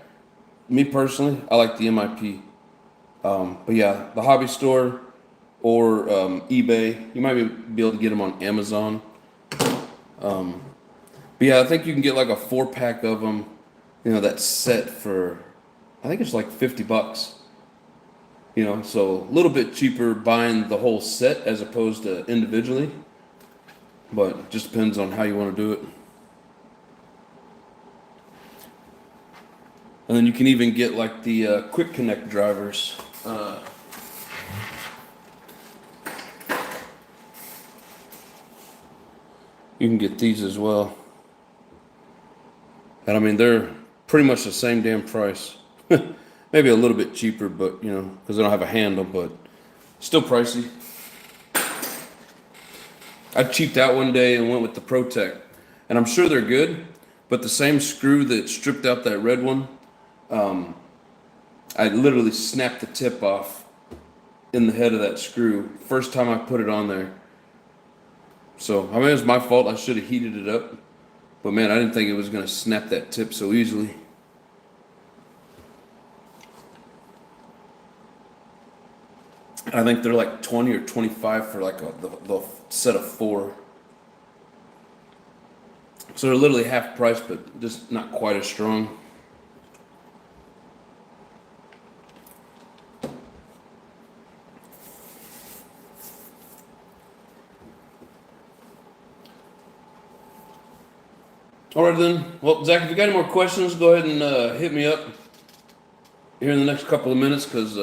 Me personally, I like the MIP. But yeah, the hobby store or eBay, you might be able to get them on Amazon. But yeah, I think you can get like a 4-pack of them, you know, that's set for, I think it's like 50 bucks. You know, so a little bit cheaper buying the whole set as opposed to individually. But it just depends on how you want to do it. And then you can even get like the quick connect drivers. You can get these as well. And I mean, they're pretty much the same damn price. Maybe a little bit cheaper, but you know, because they don't have a handle, but still pricey. I cheaped out one day and went with the ProTech, and I'm sure they're good, but the same screw that stripped out that red one, I literally snapped the tip off in the head of that screw first time I put it on there. So I mean, it was my fault. I should have heated it up, but man, I didn't think it was gonna snap that tip so easily. I think they're like 20 or 25 for like the set of 4. So they're literally half price, but just not quite as strong. All right then. Well, Zach, if you got any more questions, go ahead and hit me up here in the next couple of minutes, because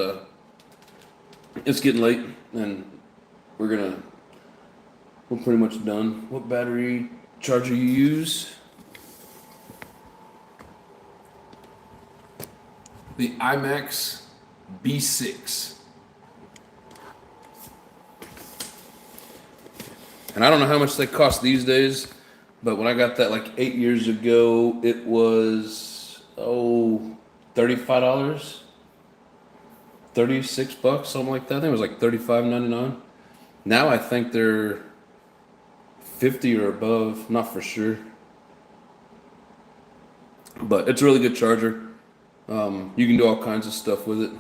it's getting late and we're pretty much done. What battery charger you use? The IMAX B6. And I don't know how much they cost these days, but when I got that like 8 years ago, it was $35, $36, something like that. I think it was like $35.99. Now I think they're 50 or above, not for sure. But it's a really good charger. You can do all kinds of stuff with it.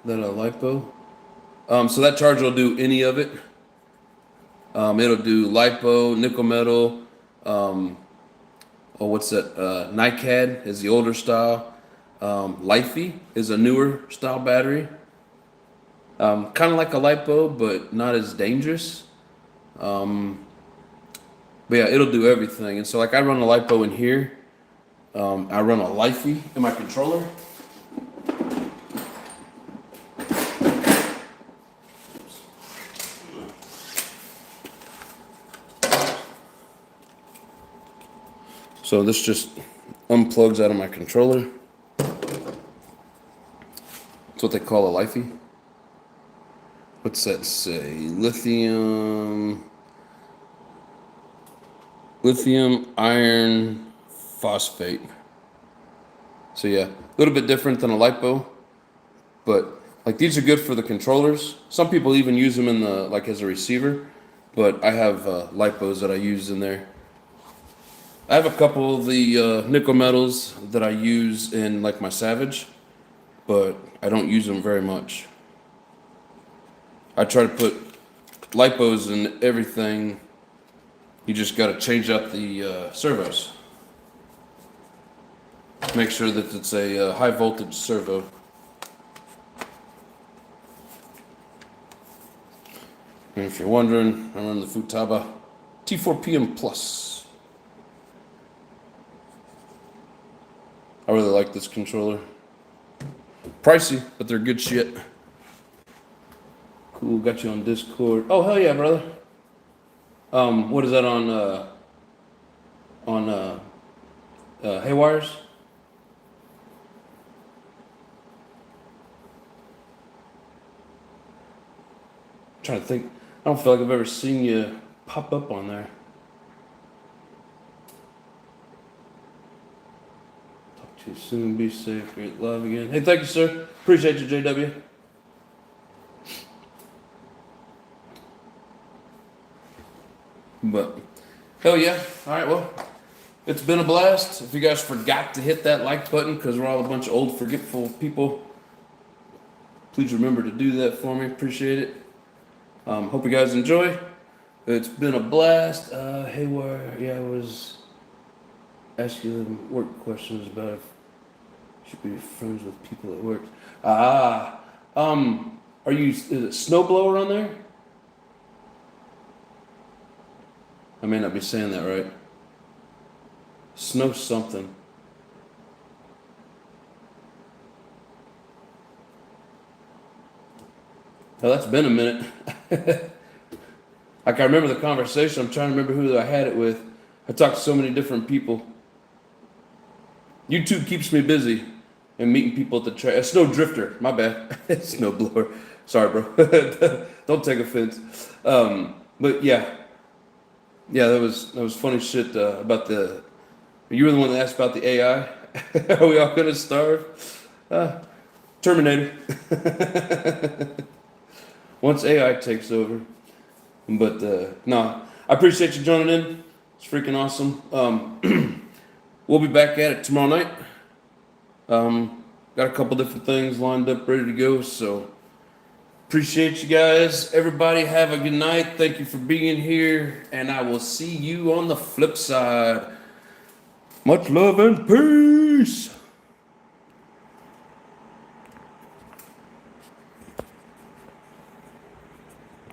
That a lipo. So that charger will do any of it. It'll do lipo, nickel metal. What's that? NICAD is the older style. Lifey is a newer style battery. Kind of like a lipo, but not as dangerous. But yeah, it'll do everything. And so like I run a lipo in here. I run a Lifey in my controller. So this just unplugs out of my controller. That's what they call a Lifey. What's that say? Lithium iron phosphate. So yeah, a little bit different than a lipo, but like these are good for the controllers. Some people even use them in the like as a receiver, but I have lipos that I use in there. I have a couple of the nickel metals that I use in like my Savage, but I don't use them very much. I try to put lipos in everything. You just got to change out the servos. Make sure that it's a high voltage servo. And if you're wondering, I run the Futaba T4PM Plus. I really like this controller. Pricey, but they're good shit. Cool, got you on Discord. Oh hell yeah, brother. What is that on Haywires? I'm trying to think. I don't feel like I've ever seen you pop up on there. Talk to you soon. Be safe. Great love again. Hey, thank you, sir. Appreciate you, JW. But hell yeah. All right, well, it's been a blast. If you guys forgot to hit that like button because we're all a bunch of old forgetful people, please remember to do that for me. Appreciate it. Hope you guys enjoy. It's been a blast. Haywire, yeah, I was asking them work questions about if you should be friends with people at work. Is it Snowblower on there? I may not be saying that right. Snow something. Hell, that's been a minute. Like I remember the conversation. I'm trying to remember who I had it with. I talked to so many different people. YouTube keeps me busy and meeting people at the track. Snow drifter, my bad. Snow blower. Sorry, bro. Don't take offense. But yeah, that was funny shit about the. You were the one that asked about the AI. Are we all gonna starve? Terminator. Once AI takes over. But no, I appreciate you joining in. It's freaking awesome. We'll be back at it tomorrow night. Got a couple different things lined up, ready to go. So appreciate you guys. Everybody have a good night. Thank you for being here, and I will see you on the flip side. Much love and peace.